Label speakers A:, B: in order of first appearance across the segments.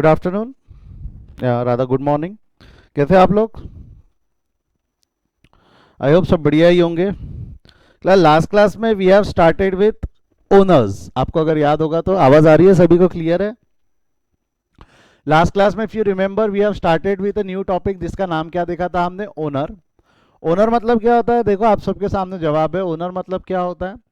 A: Good afternoon या Radha good morning. कैसे हैं आप लोग? आई होप सब बढ़िया ही होंगे। लास्ट क्लास में we have started with owners. आपको अगर याद होगा तो आवाज आ रही है, सभी को क्लियर है? लास्ट क्लास में if you remember we have started with a new topic जिसका नाम क्या देखा था हमने? ओनर। ओनर मतलब क्या होता है? देखो आप सबके सामने जवाब है। ओनर मतलब क्या होता है?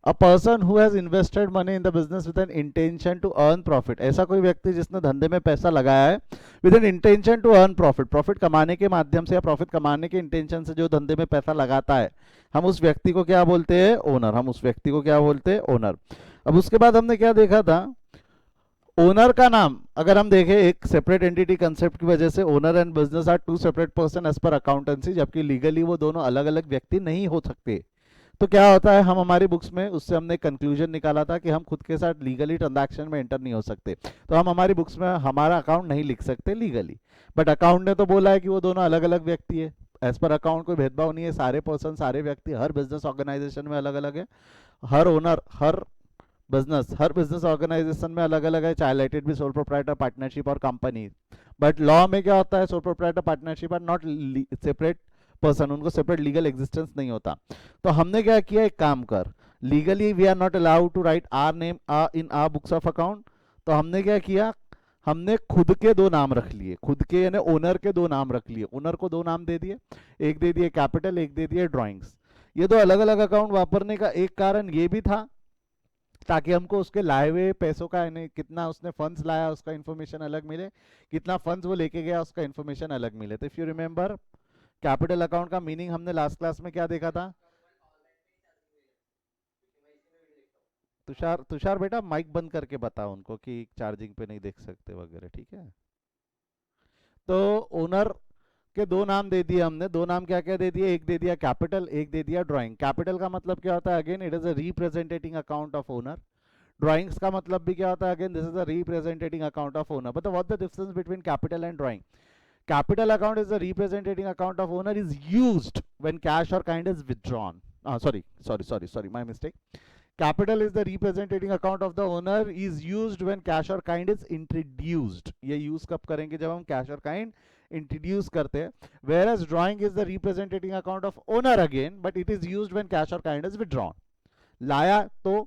A: A person who has invested money in the business with an intention to earn profit. ऐसा कोई व्यक्ति जिसने धंधे में पैसा लगाया है with an intention to earn profit, profit कमाने के माध्यम से या प्रॉफिट कमाने के इंटेंशन से जो धंधे में पैसा लगाता है, हम उस व्यक्ति को क्या बोलते हैं? ओनर। हम उस व्यक्ति को क्या बोलते हैं? ओनर। अब उसके बाद हमने क्या देखा था? ओनर का नाम अगर हम देखें, एक सेपरेट एंटिटी कंसेप्ट की वजह से owner and business are two separate person as per accountancy, जबकि लीगली वो दोनों अलग अलग व्यक्ति नहीं हो सकते। तो क्या होता है, हम हमारी बुक्स में उससे हमने कंक्लूजन निकाला था कि हम खुद के साथ लीगली ट्रांजैक्शन में एंटर नहीं हो सकते, तो हम हमारी बुक्स में हमारा अकाउंट नहीं लिख सकते लीगली। बट अकाउंट ने तो बोला है कि वो दोनों अलग अलग व्यक्ति है। एज पर अकाउंट कोई भेदभाव नहीं है, सारे पर्सन सारे व्यक्ति हर बिजनेस ऑर्गेनाइजेशन में अलग अलग है। हर ओनर हर बिजनेस ऑर्गेनाइजेशन में अलग अलग है, चाहे let it be sole proprietor, partnership और कंपनी। बट लॉ में क्या होता है? Sole proprietor partnership are not separate person, उनको सेपरेट लीगल एग्जिस्टेंस नहीं होता। तो हमने क्या किया, एक काम कर, legally we are not allowed to write our name in our books of account. तो हमने क्या किया, हमने खुद के दो नाम रख लिए, खुद के यानी ओनर के दो नाम रख लिए। ओनर को दो नाम दे दिए, एक दे दिए कैपिटल, एक दे दिए ड्राइंग्स। ये दो अलग अलग अकाउंट वापरने का एक कारण ये भी था ताकि हमको उसके लाए हुए पैसों का यानी कितना उसने फंड्स लाया उसका इन्फॉर्मेशन अलग मिले, कितना फंड्स वो लेके गया उसका इन्फॉर्मेशन अलग मिले। तो if you remember, capital account का मीनिंग हमने लास्ट क्लास में क्या देखा था? तुषार तुषार बेटा माइक बंद करके बताओ उनको कि चार्जिंग पे नहीं देख सकते वगैरह, ठीक है? तो ओनर के दो नाम दे दिए हमने। दो नाम क्या क्या दे दिए? एक दे दिया कैपिटल, एक दे दिया ड्राइंग। कैपिटल का मतलब क्या होता है? Again it is a representing account of owner. Drawings का मतलब भी क्या होता है? Again this is a representing account of owner. But what the difference between capital and drawing? Capital account is the representing account of owner is used when cash or kind is withdrawn. Sorry, my mistake. Capital is the representing account of the owner is used when cash or kind is introduced. ये use कब करेंगे? जब हम cash or kind introduce करते हैं. Whereas drawing is the representing account of owner again, but it is used when cash or kind is withdrawn. लाया तो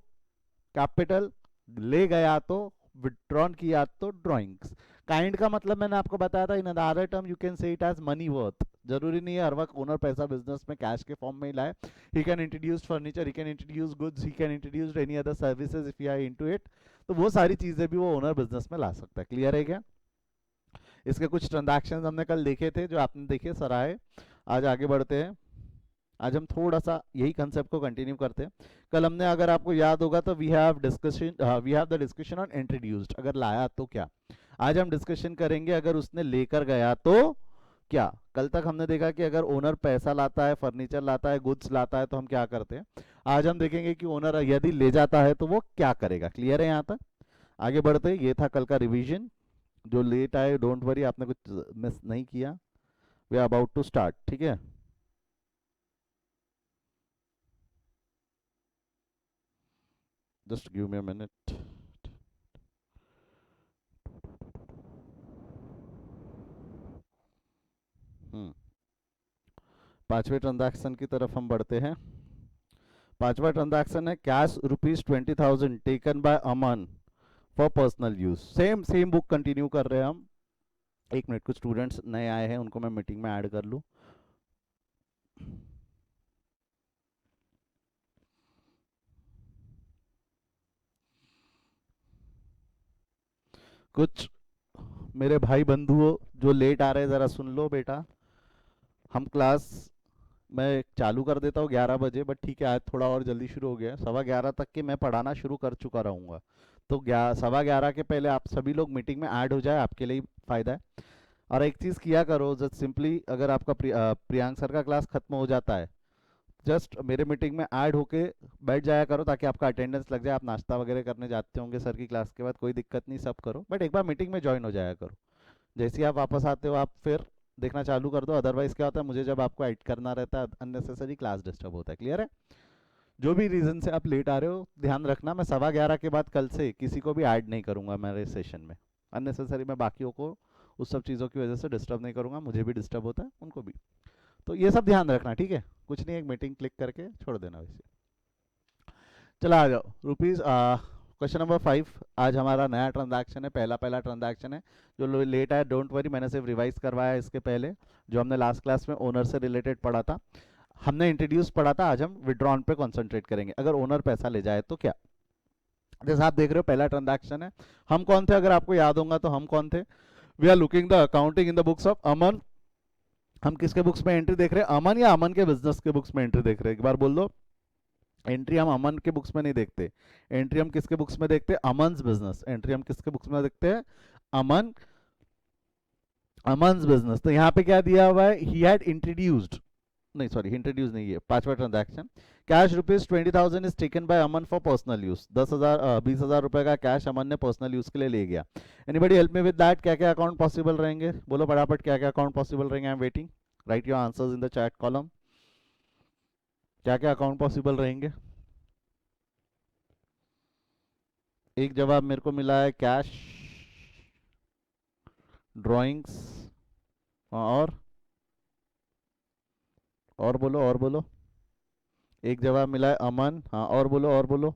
A: capital, ले गया तो विड्रॉन किया तो ड्राइंग्स। काइंड का मतलब मैंने आपको बताया था, in other term you can say it as money worth. जरूरी नहीं है हर वक्त ओनर पैसा बिजनेस में कैश के फॉर्म में ही लाए। He can introduce furniture, he can introduce goods, he can introduce any other services if you are into it. तो वो सारी चीजें भी वो ओनर बिजनेस में ला सकता है। क्लियर है क्या? इसके कुछ ट्रांजैक्शन हमने कल देखे थे जो आपने देखे सराहे। आज आगे बढ़ते हैं। आज हम थोड़ा सा यही कंसेप्ट को कंटिन्यू करते हैं। कल हमने, अगर आपको याद होगा तो we have the discussion on introduced, अगर लाया तो क्या। आज हम डिस्कशन करेंगे अगर उसने लेकर गया तो क्या। कल तक हमने देखा कि अगर ओनर पैसा लाता है, फर्नीचर लाता है, गुड्स लाता है तो हम क्या करते हैं। आज हम देखेंगे कि ओनर यदि ले जाता है तो वो क्या करेगा। क्लियर है यहाँ तक? आगे बढ़ते, ये था कल का रिवीजन। जो लेट आए डोंट वरी, आपने कुछ मिस नहीं किया। We are about to start, ठीक है? Just give me a minute. Hmm पांचवें ट्रांजैक्शन की तरफ हम बढ़ते हैं। पांचवा ट्रांजैक्शन है cash ₹20,000 taken by Aman for personal use. Same same book continue कर रहे हैं हम। एक मिनट, कुछ स्टूडेंट्स नए आए हैं, उनको मैं मीटिंग में ऐड कर लूँ। कुछ मेरे भाई बंधुओं जो लेट आ रहे हैं, ज़रा सुन लो बेटा। हम क्लास मैं चालू कर देता हूँ 11 बजे, बट ठीक है आज थोड़ा और जल्दी शुरू हो गया है। 11:15 तक के मैं पढ़ाना शुरू कर चुका रहूँगा। तो 11:15 के पहले आप सभी लोग मीटिंग में ऐड हो जाए, आपके लिए फ़ायदा है। और एक चीज़ किया करो, जस्ट सिंपली अगर आपका प्रियांक सर का क्लास खत्म हो जाता है, जस्ट मेरे मीटिंग में ऐड होके बैठ जाया करो ताकि आपका अटेंडेंस लग जाए। आप नाश्ता वगैरह करने जाते होंगे सर की क्लास के बाद, कोई दिक्कत नहीं, सब करो, बट एक बार मीटिंग में ज्वाइन हो जाया करो। जैसे ही आप वापस आते हो आप फिर देखना चालू कर दो। अदरवाइज क्या होता है, मुझे जब आपको ऐड करना रहता है अननेसेसरी क्लास डिस्टर्ब होता है। क्लियर है? जो भी रीज़न से आप लेट आ रहे हो ध्यान रखना, मैं 11:15 के बाद कल से किसी को भी ऐड नहीं करूँगा मेरे सेशन में। अननेसेसरी मैं बाकियों को उस सब चीज़ों की वजह से डिस्टर्ब नहीं करूंगा, मुझे भी डिस्टर्ब होता है, उनको भी। तो ये सब ध्यान रखना, ठीक है? कुछ नहीं, एक मीटिंग क्लिक करके छोड़ देना वैसे। चला आ जाओ रुपीज़ क्वेश्चन नंबर 5। आज हमारा नया ट्रांजैक्शन है, पहला पहला ट्रांजैक्शन है। जो लेट आया डोंट वरी, मैंने सिर्फ रिवाइज करवाया इसके पहले, जो हमने लास्ट क्लास में ओनर से रिलेटेड पढ़ा था। हमने इंट्रोड्यूस पढ़ा था, आज हम विड्रॉन पे कॉन्सेंट्रेट करेंगे। अगर ओनर पैसा ले जाए तो क्या, जैसे आप देख रहे हो पहला ट्रांजैक्शन है। हम कौन थे, अगर आपको याद होगा तो हम कौन थे? We are looking the accounting in the books of Aman. हम किसके बुक्स में एंट्री देख रहे हैं? अमन, या अमन के बिजनेस के बुक्स में एंट्री देख रहे हैं? एक बार बोल दो। एंट्री हम अमन के बुक्स में नहीं देखते, एंट्री हम किसके बुक्स में देखते हैं? अमन्स बिजनेस। एंट्री हम किसके बुक्स में देखते हैं? अमन, अमन्स बिजनेस। तो यहाँ पे क्या दिया हुआ है? ही हैड इंट्रोड्यूस्ड, नहीं सॉरी इंट्रोड्यूस नहीं है, पांचवा transaction. Cash rupees 20,000 is taken by Aman for personal use. 20,000 रुपए का कैश अमन ने पर्सनल यूज के लिए ले गया। Anybody help me with that? क्या क्या अकाउंट पॉसिबल रहेंगे? बोलो फटाफट, क्या क्या अकाउंट पॉसिबल रहेंगे? आई am waiting, right your answers in the chat column. क्या क्या अकाउंट पॉसिबल रहेंगे? एक जवाब मेरे को मिला है कैश, ड्राइंग्स, और बोलो, और बोलो। एक जवाब मिला है अमन, हाँ और बोलो, और बोलो।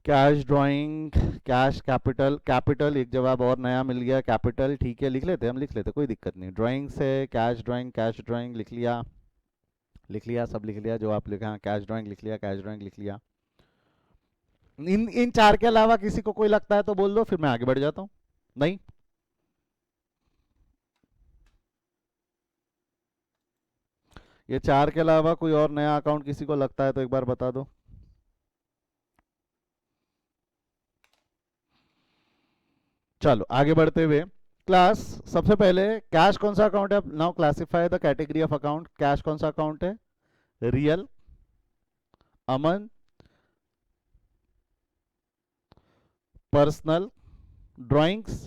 A: Cash, drawing, cash, capital, capital एक जवाब और नया मिल गया, कैपिटल। ठीक है, लिख लेते हम, लिख लेते, कोई दिक्कत नहीं। ड्राइंग से कैश ड्राइंग, कैश ड्राइंग लिख लिया, लिख लिया, सब लिख लिया जो आप लिखा। हाँ कैश ड्राइंग लिख लिया, कैश ड्राइंग लिख लिया। इन इन चार के अलावा किसी को कोई लगता है तो बोल दो, फिर मैं आगे बढ़ जाता हूँ। नहीं, ये चार के अलावा कोई और नया अकाउंट किसी को लगता है तो एक बार बता दो। चलो आगे बढ़ते हुए क्लास, सबसे पहले कैश कौन सा अकाउंट है? Now classify the category of account. Cash कौन सा अकाउंट है? Real, Aman, personal, drawings.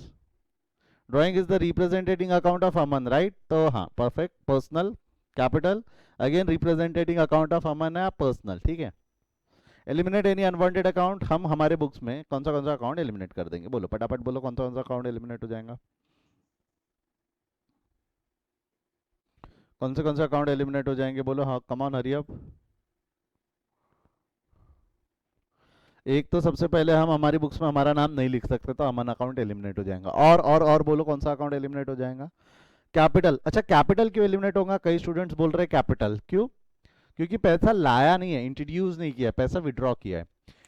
A: Drawing is the representing account of Aman, right? तो हाँ perfect. Personal, capital, again representing account of Aman है, पर्सनल, ठीक है। एलिमिनेट एनी अनवांटेड अकाउंट, हम हमारे बुक्स में कौन सा अकाउंट एलिमिनेट कर देंगे? बोलो फटाफट बोलो, कौन सा अकाउंट एलिमिनेट हो जाएगा? कौन से अकाउंट एलिमिनेट हो जाएंगे? बोलो हाँ, कम ऑन हरी अप। एक तो सबसे पहले हम हमारी बुक्स में हमारा नाम नहीं लिख सकते, तो अमन अकाउंट एलिमिनेट हो जाएगा। और बोलो कौन सा अकाउंट एलिमिनेट हो जाएगा? कैपिटल। अच्छा कैपिटल क्यों एलिमिनेट होगा? कई स्टूडेंट्स बोल रहे हैं कैपिटल क्यों? क्योंकि पैसा लाया नहीं है, इंट्रोड्यूस नहीं किया, पैसा विड्रॉ किया है।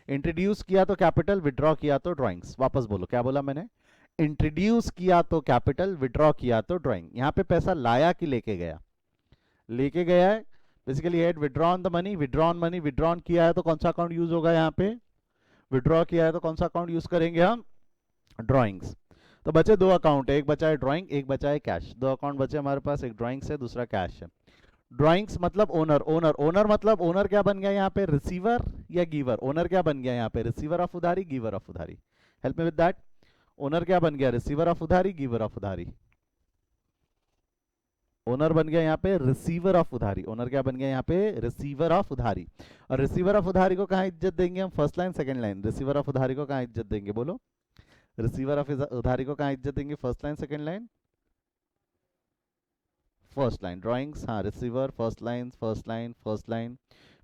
A: इंट्रोड्यूस किया तो कैपिटल, विड्रॉ किया तो ड्राइंग्स। वापस बोलो, क्या बोला मैंने? इंट्रोड्यूस किया तो कैपिटल, विड्रॉ किया तो ड्राइंग। यहाँ पे पैसा लाया कि लेके गया? लेके गया है। Basically head withdrawn the money, withdrawn money, withdrawn किया है तो कौन सा अकाउंट यूज होगा? यहाँ पे विड्रॉ किया है तो कौन सा अकाउंट यूज करेंगे हम? ड्राइंग्स। तो बचे दो अकाउंट है, एक बचा है ड्राइंग, एक बचा है कैश। दो अकाउंट बचे हमारे पास, एक ड्राइंग्स है, दूसरा कैश है। ड्राइंग्स मतलब ओनर, ओनर मतलब ओनर क्या बन गया यहाँ पे? रिसीवर या गिवर? ओनर क्या बन गया यहाँ पे? रिसीवर ऑफ उधारी, गिवर ऑफ उधारी। Help me with that. Owner क्या बन गया? रिसीवर ऑफ उधारी, गिवर ऑफ उधारी। ओनर बन गया यहाँ पे रिसीवर ऑफ उधारी। ओनर क्या बन गया यहाँ पे? रिसीवर ऑफ उधारी। और रिसीवर ऑफ उधारी को कहाँ इज्जत देंगे हम? First line, second line. Receiver of उधारी को कहाँ इज्जत देंगे? बोलो, रिसीवर ऑफ उधारी को कहाँ इज्जत देंगे? First line, second line, first line. Drawings, हाँ receiver, first line, first line, first line.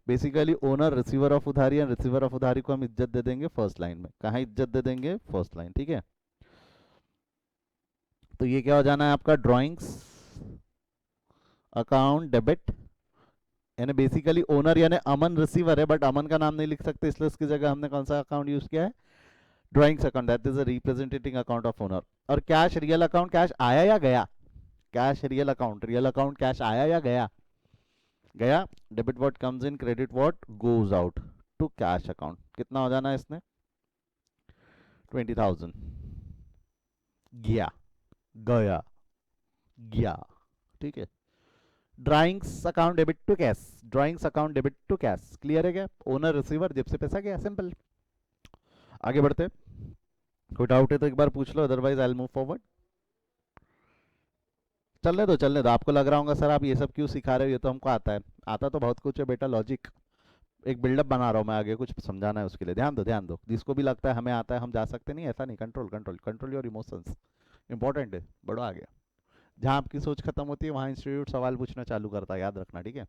A: Basically owner, receiver of उधारी, एंड रिसीवर ऑफ उधारी को हम इज्जत दे देंगे फर्स्ट लाइन में। कहाँ इज्जत दे देंगे? फर्स्ट लाइन, ठीक है। तो ये क्या हो जाना है आपका? ड्राइंग्स अकाउंट डेबिट, यानी बेसिकली ओनर यानी अमन रिसीवर है, बट अमन का नाम नहीं लिख सकते, इसलिए उसकी जगह हमने कौन सा अकाउंट यूज किया है? Drawings account, that is a representing account of owner. और कैश रियल अकाउंट, कैश आया या गया? Cash real account, real account cash आया या गया? गया। Debit what comes in, credit what goes out to cash account. कितना हो जाना है इसने? 20,000। गया, गया, गया, ठीक है। Drawings account debit to cash, drawings account debit to cash. Clear है क्या? ओनर रिसीवर, जेब से पैसा गया, सिंपल। आगे बढ़ते। कोई डाउट है तो एक बार पूछ लो, otherwise I will move forward. चलने दो। आपको लग रहा होगा सर आप ये सब क्यों सिखा रहे हो, ये तो हमको आता है। आता तो बहुत कुछ है बेटा, लॉजिक। एक बिल्डअप बना रहा हूँ मैं, आगे कुछ समझाना है उसके लिए, ध्यान दो ध्यान दो। जिसको भी लगता है हमें आता है हम जा सकते नहीं, ऐसा नहीं। Control control control your emotions, important है, बढ़ो आगे। जहाँ आपकी सोच खत्म होती है वहाँ इंस्टीट्यूट सवाल पूछना चालू करता है, याद रखना, ठीक है।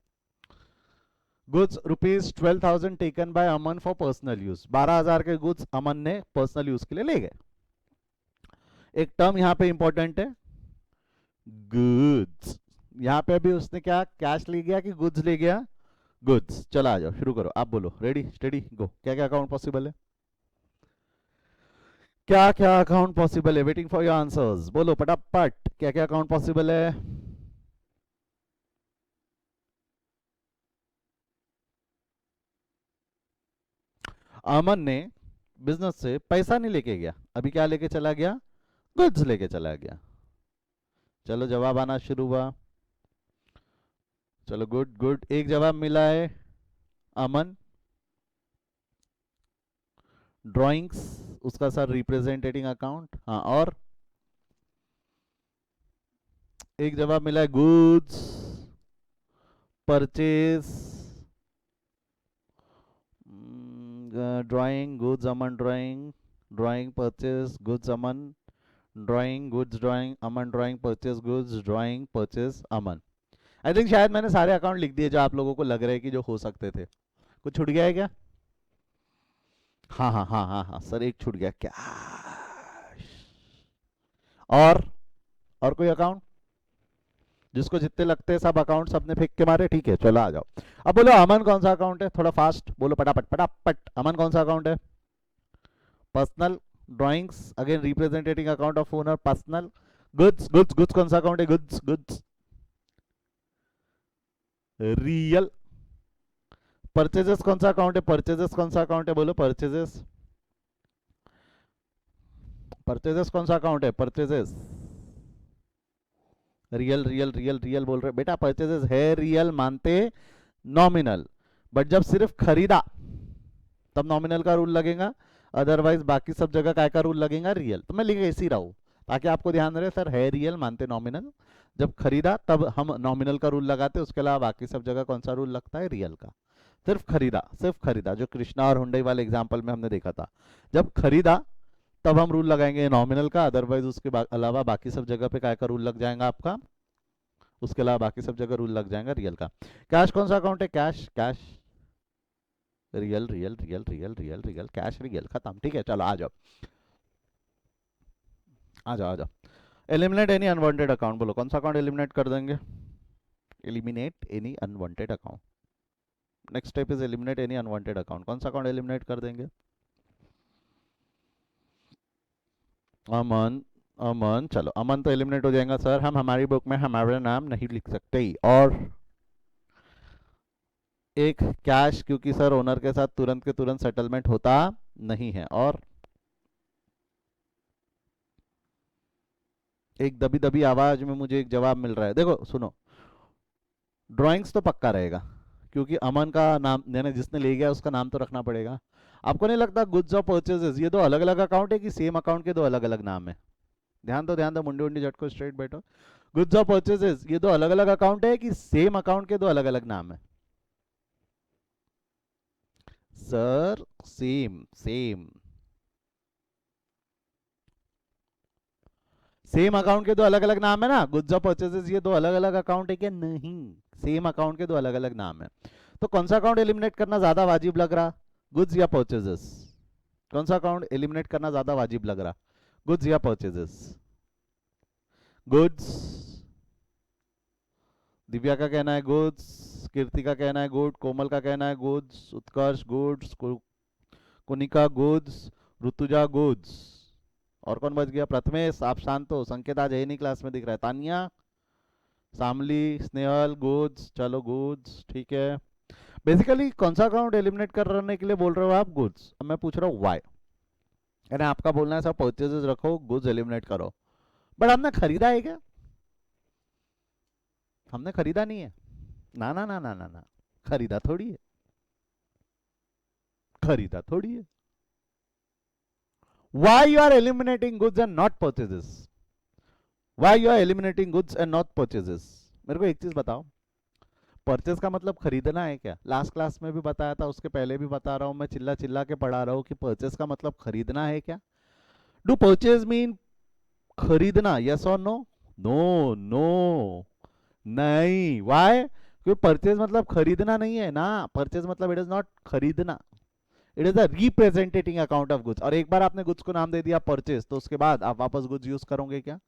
A: Goods rupees 12,000 taken by Aman for personal use, 12,000 के गुड्स अमन ने पर्सनल यूज के लिए ले गए। एक टर्म यहाँ पे इंपॉर्टेंट है, गुड्स। यहाँ पे भी उसने क्या कैश ले गया कि गुड्स ले गया? गुड्स। चला आ जाओ, शुरू करो, आप बोलो, रेडी स्टेडी गो। क्या क्या अकाउंट पॉसिबल है? क्या क्या अकाउंट पॉसिबल है? वेटिंग फॉर योर आंसर्स, बोलो फटाफट, क्या क्या अकाउंट पॉसिबल है? अमन ने बिजनेस से पैसा नहीं लेके गया, अभी क्या लेके चला गया? गुड्स लेके चला गया। चलो जवाब आना शुरू हुआ, चलो गुड गुड, एक जवाब मिला है अमन। ड्राइंग्स उसका सर रिप्रेजेंटेटिंग अकाउंट, हाँ, और एक जवाब मिला है goods purchase, drawing goods Aman drawing, drawing purchase goods Aman, drawing goods drawing Aman, drawing purchase goods, drawing purchase Aman. I think शायद मैंने सारे अकाउंट लिख दिए जो आप लोगों को लग रहे हैं कि जो हो सकते थे। कुछ छूट गया है क्या? हाँ हाँ हाँ हाँ हाँ सर, एक छूट गया, क्या? और कोई अकाउंट जिसको जितने लगते हैं सब अकाउंट सबने फेंक के मारे? ठीक है, चलो आ जाओ। अब बोलो अमन कौन सा अकाउंट है? थोड़ा फास्ट बोलो, फटाफट फटाफट, अमन कौन सा अकाउंट है? Personal. Drawings again representing account of owner, personal. Goods goods goods कौन सा अकाउंट है? Goods goods real. परचेजेस कौन सा अकाउंट है? परचेजेस कौन सा अकाउंट है? बोलो परचेजेस, परचेजेस कौन सा अकाउंट है? Purchases real real real real बोल रहे बेटा, परचेजेस है रियल मानते नॉमिनल, बट जब सिर्फ खरीदा तब नॉमिनल का रूल लगेगा, अदरवाइज बाकी सब जगह काय का रूल लगेगा? रियल। तो मैं लिख ऐसे ही रहा हूं ताकि आपको ध्यान रहे, सर है रियल मानते नॉमिनल, जब खरीदा तब हम नॉमिनल का रूल लगाते, उसके अलावा बाकी सब जगह कौन सा रूल लगता है? रियल का। सिर्फ खरीदा, जो कृष्णा और हुंडई वाले एग्जाम्पल में हमने देखा था, जब खरीदा तब हम रूल लगाएंगे नॉमिनल का, अदरवाइज उसके अलावा बाकी सब जगह पे काय का रूल लग जाएगा आपका? उसके अलावा बाकी सब जगह रूल लग जाएगा रियल का। कैश कौन सा अकाउंट है? Cash cash real real real real real real, cash real, खत्म। ठीक है, चलो आ जाओ आ जाओ आ जाओ। एलिमिनेट एनी अनवांटेड अकाउंट, बोलो कौन सा अकाउंट एलिमिनेट कर देंगे? Eliminate any unwanted account, next step is eliminate any unwanted account. कौन सा अकाउंट एलिमिनेट कर देंगे? अमन, अमन, चलो अमन तो एलिमिनेट हो जाएगा सर, हम हमारी बुक में हमारा नाम नहीं लिख सकते। और एक कैश, क्योंकि सर ओनर के साथ तुरंत के तुरंत सेटलमेंट होता नहीं है। और एक दबी दबी आवाज में मुझे एक जवाब मिल रहा है, देखो सुनो, ड्राइंग्स तो पक्का रहेगा क्योंकि अमन का नाम, यानी जिसने ले गया उसका नाम तो रखना पड़ेगा। आपको नहीं लगता गुड्स और परचेजेस ये दो अलग अलग अकाउंट है कि सेम अकाउंट के दो अलग अलग नाम है? ध्यान दो, मुंडी उंडी झटको स्ट्रेट बैठो। गुड्स और परचेजेस ये दो अलग अलग अकाउंट है कि सेम अकाउंट के दो अलग अलग नाम है? Sir same same same account के दो अलग अलग नाम है ना। गुड्स और परचेजेस ये दो अलग अलग अकाउंट है क्या? नहीं, सेम अकाउंट के दो अलग अलग नाम है। तो कौन सा अकाउंट एलिमिनेट करना ज्यादा वाजिब लग रहा? गुड्स या परचेजेस? कौन सा अकाउंट एलिमिनेट करना ज्यादा वाजिब लग रहा, गुड्स या परचेजेस? गुड्स। दिव्या का कहना है गुड्स, कीर्ति का कहना है गुड, कोमल का कहना है goods, Utkarsh goods, Kunika goods, Rutuja goods. और कौन बच गया? प्रथमेश, आप शांत हो, संकेत आज है नहीं क्लास में दिख रहा है, तानिया, शामली, स्नेहल गुड्स, चलो गुड्स, ठीक है। बेसिकली कौन सा अकाउंट एलिमिनेट करने के लिए बोल रहे हो आप? गुड्स। अब मैं पूछ रहा हूँ वाई, यानी आपका बोलना है सब परचेजेस रखो, गुड्स एलिमिनेट करो, बट हमने खरीदा है क्या? हमने खरीदा नहीं है, ना ना ना ना ना ना, खरीदा थोड़ी है, खरीदा थोड़ी है। Why you are eliminating goods and not purchases? Why you are eliminating goods and not purchases? मेरे को एक चीज बताओ, परचेज का मतलब खरीदना है क्या? लास्ट क्लास में भी बताया था, उसके पहले भी बता रहा हूं, मैं चिल्ला चिल्ला के पढ़ा रहा हूं कि परचेज का मतलब खरीदना है क्या? डू परचेज मीन खरीदना? यस और नो? नो नो नहीं। वाई? क्योंकि परचेज मतलब खरीदना नहीं है ना। परचेज मतलब इट इज नॉट खरीदना, it is a representing account of goods. और एक बार आपने गुड्स को नाम दे दिया परचेज, तो उसके बाद आप वापस गुड्स यूज करोगे क्या?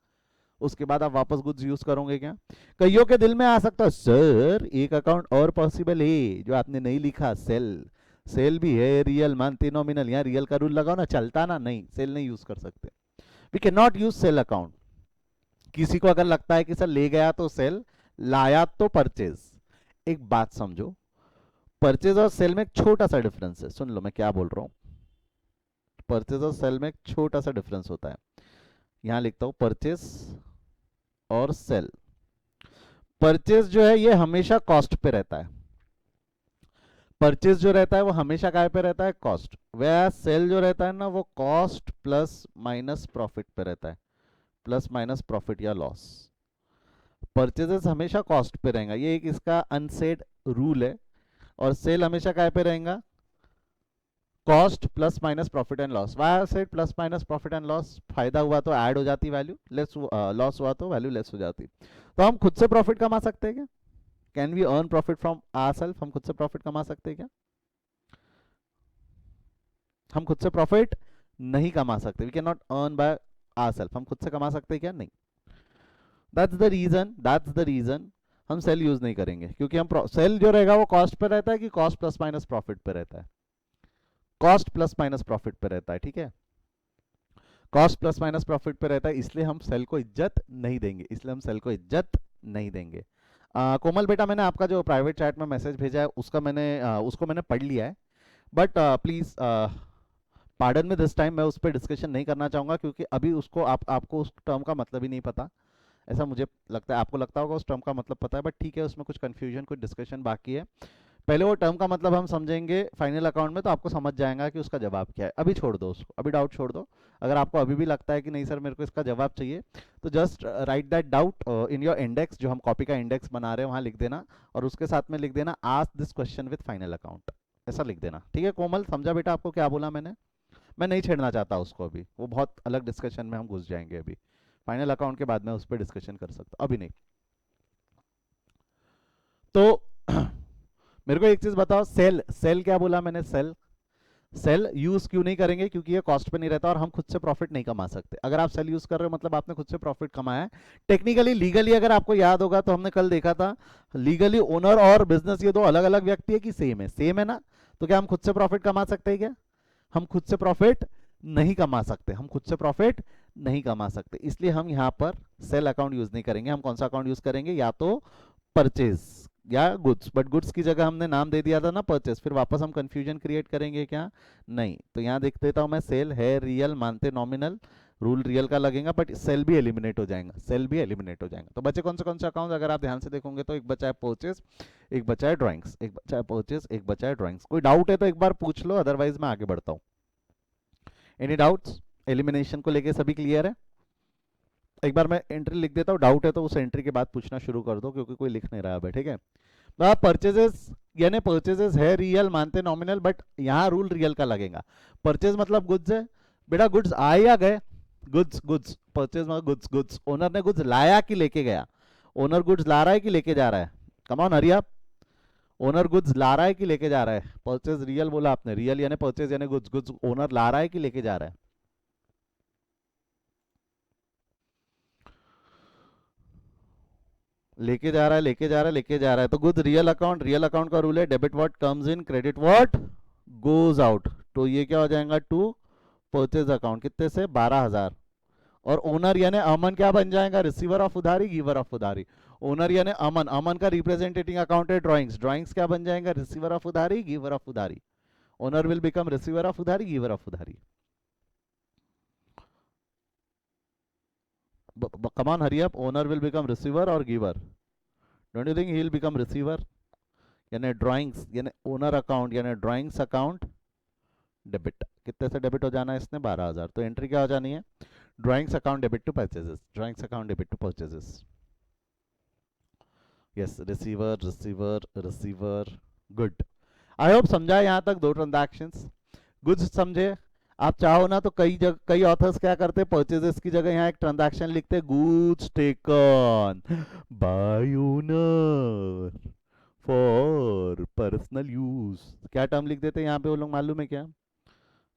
A: उसके बाद आप वापस गुड्स यूज करोगे क्या? कईयों के दिल में आ सकता है सर एक अकाउंट और पॉसिबल है जो आपने नहीं लिखा, सेल। सेल भी है, रियल मानते नॉमिनल, यहाँ रियल का रूल लगाओ ना, चलता ना? नहीं, सेल नहीं यूज कर सकते। We can not use sale account. किसी को अगर लगता है कि सर ले गया तो सेल, लाया तो परचेज। एक बात समझो, परचेज और सेल में एक छोटा सा डिफरेंस है, सुन लो मैं क्या बोल रहा हूं। परचेज और सेल में एक छोटा सा डिफरेंस होता है। यहां लिखता हूं परचेज और सेल। परचेज जो है ये हमेशा कॉस्ट पे रहता है। परचेज जो रहता है वो हमेशा काय पे रहता है? कॉस्ट। वह सेल जो रहता है ना, वो कॉस्ट प्लस माइनस प्रॉफिट पे रहता है, प्लस माइनस प्रॉफिट या लॉस। परचेजेस हमेशा कॉस्ट पे रहेगा, ये एक इसका अनसेड रूल है। और सेल हमेशा काय पे रहेगा? Cost plus minus profit and loss. Why said plus minus profit and loss? फायदा हुआ तो ऐड हो जाती वैल्यू, लेस लॉस हुआ तो वैल्यू लेस हो जाती। तो हम खुद से प्रॉफिट कमा सकते हैं क्या? Can we earn profit from our self? हम खुद से प्रॉफिट कमा सकते हैं क्या? हम खुद से प्रॉफिट नहीं कमा सकते। We can not earn by our self. हम खुद से कमा सकते हैं क्या? नहीं। दैट्स द रीजन हम सेल यूज नहीं करेंगे, क्योंकि हम सेल जो रहेगा वो कॉस्ट पे रहता है कि कॉस्ट प्लस माइनस प्रॉफिट पे रहता है? कॉस्ट प्लस माइनस प्रॉफिट पे रहता है, ठीक है। कॉस्ट प्लस माइनस प्रॉफिट पे रहता है, इसलिए हम सेल को इज्जत नहीं देंगे, इसलिए हम सेल को इज्जत नहीं देंगे। कोमल बेटा, मैंने आपका जो प्राइवेट चैट में मैसेज भेजा है उसका उसको मैंने पढ़ लिया है। बट प्लीज पार्डन में दिस टाइम मैं उस पर डिस्कशन नहीं करना चाहूंगा, क्योंकि अभी उसको आपको उस टर्म का मतलब ही नहीं पता। ऐसा मुझे लगता है, आपको लगता होगा उस टर्म का मतलब पता है, बट ठीक है, उसमें कुछ कंफ्यूजन, कुछ डिस्कशन बाकी है। पहले वो टर्म का मतलब हम समझेंगे फाइनल अकाउंट में, तो आपको समझ जाएगा कि उसका जवाब क्या है। अभी छोड़ दो उसको, अभी डाउट छोड़ दो। अगर आपको अभी भी लगता है कि नहीं सर मेरे को इसका जवाब चाहिए, तो just right that doubt in your index, जो हम कॉपी का इंडेक्स बना रहे हैं वहां लिख देना, और उसके साथ में लिख देना ask this question with final account, ऐसा लिख देना। ठीक है कोमल, समझा बेटा आपको क्या बोला मैंने? मैं नहीं छेड़ना चाहता उसको अभी, वो बहुत अलग डिस्कशन में हम घुस जाएंगे। अभी फाइनल अकाउंट के बाद में उस पर डिस्कशन कर सकता, अभी नहीं। तो मेरे को एक चीज बताओ, सेल सेल क्या बोला मैंने? सेल सेल यूज क्यों नहीं करेंगे? क्योंकि ये कॉस्ट पे नहीं रहता और हम खुद से प्रॉफिट नहीं कमा सकते। अगर आप सेल यूज कर रहे हो मतलब आपने खुद से प्रॉफिट कमाया है। टेक्निकली लीगली अगर आपको याद होगा तो हमने कल देखा था, लीगली ओनर और बिजनेस ये दो अलग अलग व्यक्ति है कि सेम है? सेम है ना। तो क्या हम खुद से प्रॉफिट कमा सकते हैं क्या? हम खुद से प्रॉफिट नहीं कमा सकते, हम खुद से प्रॉफिट नहीं कमा सकते, इसलिए हम यहां पर सेल अकाउंट यूज नहीं करेंगे। हम कौन सा अकाउंट यूज करेंगे? या तो परचेज या गुड्स, बट गुड्स की जगह हमने नाम दे दिया था ना परचेज, फिर वापस हम कंफ्यूजन क्रिएट करेंगे क्या? नहीं। तो यहां देख देता हूं मैं, सेल है रियल मानते नॉमिनल, रूल रियल का लगेगा, बट सेल भी एलिमिनेट हो जाएगा, सेल भी एलिमिनेट हो जाएगा। तो बचे कौन से अकाउंट? अगर आप ध्यान से देखोगे तो एक बचा है परचेज, एक बचा है ड्राइंग्स, एक बचा है परचेज, एक बचा है ड्राइंग्स। कोई डाउट है तो एक बार पूछ लो, अदरवाइज मैं आगे बढ़ता हूँ। Any doubts? एलिमिनेशन को लेके सभी क्लियर है? एक बार मैं एंट्री लिख देता हूँ, डाउट है तो उस एंट्री के बाद पूछना शुरू कर दो, क्योंकि कोई लिख नहीं रहा है। ठीक है, परचेजेस यानी परचेजेस है रियल मानते नॉमिनल, बट यहाँ रूल रियल का लगेगा। परचेज मतलब गुड्स है बेटा, गुड्स आए या गए? गुड्स गुड्स, परचेज मतलब गुड्स गुड्स। ओनर ने गुड्स लाया कि लेके गया? ओनर गुड्स ला रहा है कि लेके जा रहा है? Come on hurry up. Owner goods ला रहा है कि लेके जा रहा है? परचेज रियल बोला आपने, रियल यानी परचेज यानी गुड्स, गुड्स ओनर ला रहा है कि लेके जा रहा है? लेके जा रहा है, लेके जा रहा है, लेके जा रहा है। तो goods real account, real account का रूल है debit what comes in, credit what goes out. तो ये क्या हो जाएगा? टू परचेज अकाउंट, कितने से? 12,000। और ओनर यानी अमन क्या बन जाएगा? रिसीवर ऑफ उधारी, गिवर ऑफ उधारी। ओनर यानी अमन, अमन का रिप्रेजेंटेटिंग अकाउंट है ड्राइंग्स, ड्राइंग्स क्या बन जाएगा? रिसीवर ऑफ उधारी, गिवर ऑफ उधारी। Owner will become receiver of उधारी, गिवर ऑफ उधारी। Come on hurry up, owner will become receiver और giver. Don't you think he will become receiver? यानी ड्राइंग्स यानी ओनर अकाउंट यानी ड्राइंग्स अकाउंट डेबिट। कितने से debit हो जाना है इसने? 12,000। तो एंट्री क्या हो जानी है? Drawings account debit to purchases, drawings account debit to purchases. Yes, receiver receiver receiver. Good. I hope समझा यहाँ तक दो ट्रांजैक्शंस। गुड्स समझे। आप चाहो ना तो कई ऑथर्स क्या करते हैं, परचेजेस की जगह यहाँ एक ट्रांजैक्शन लिखते, goods taken by owner for personal use. क्या टर्म लिख देते हैं यहाँ पे वो लोग, मालूम है क्या?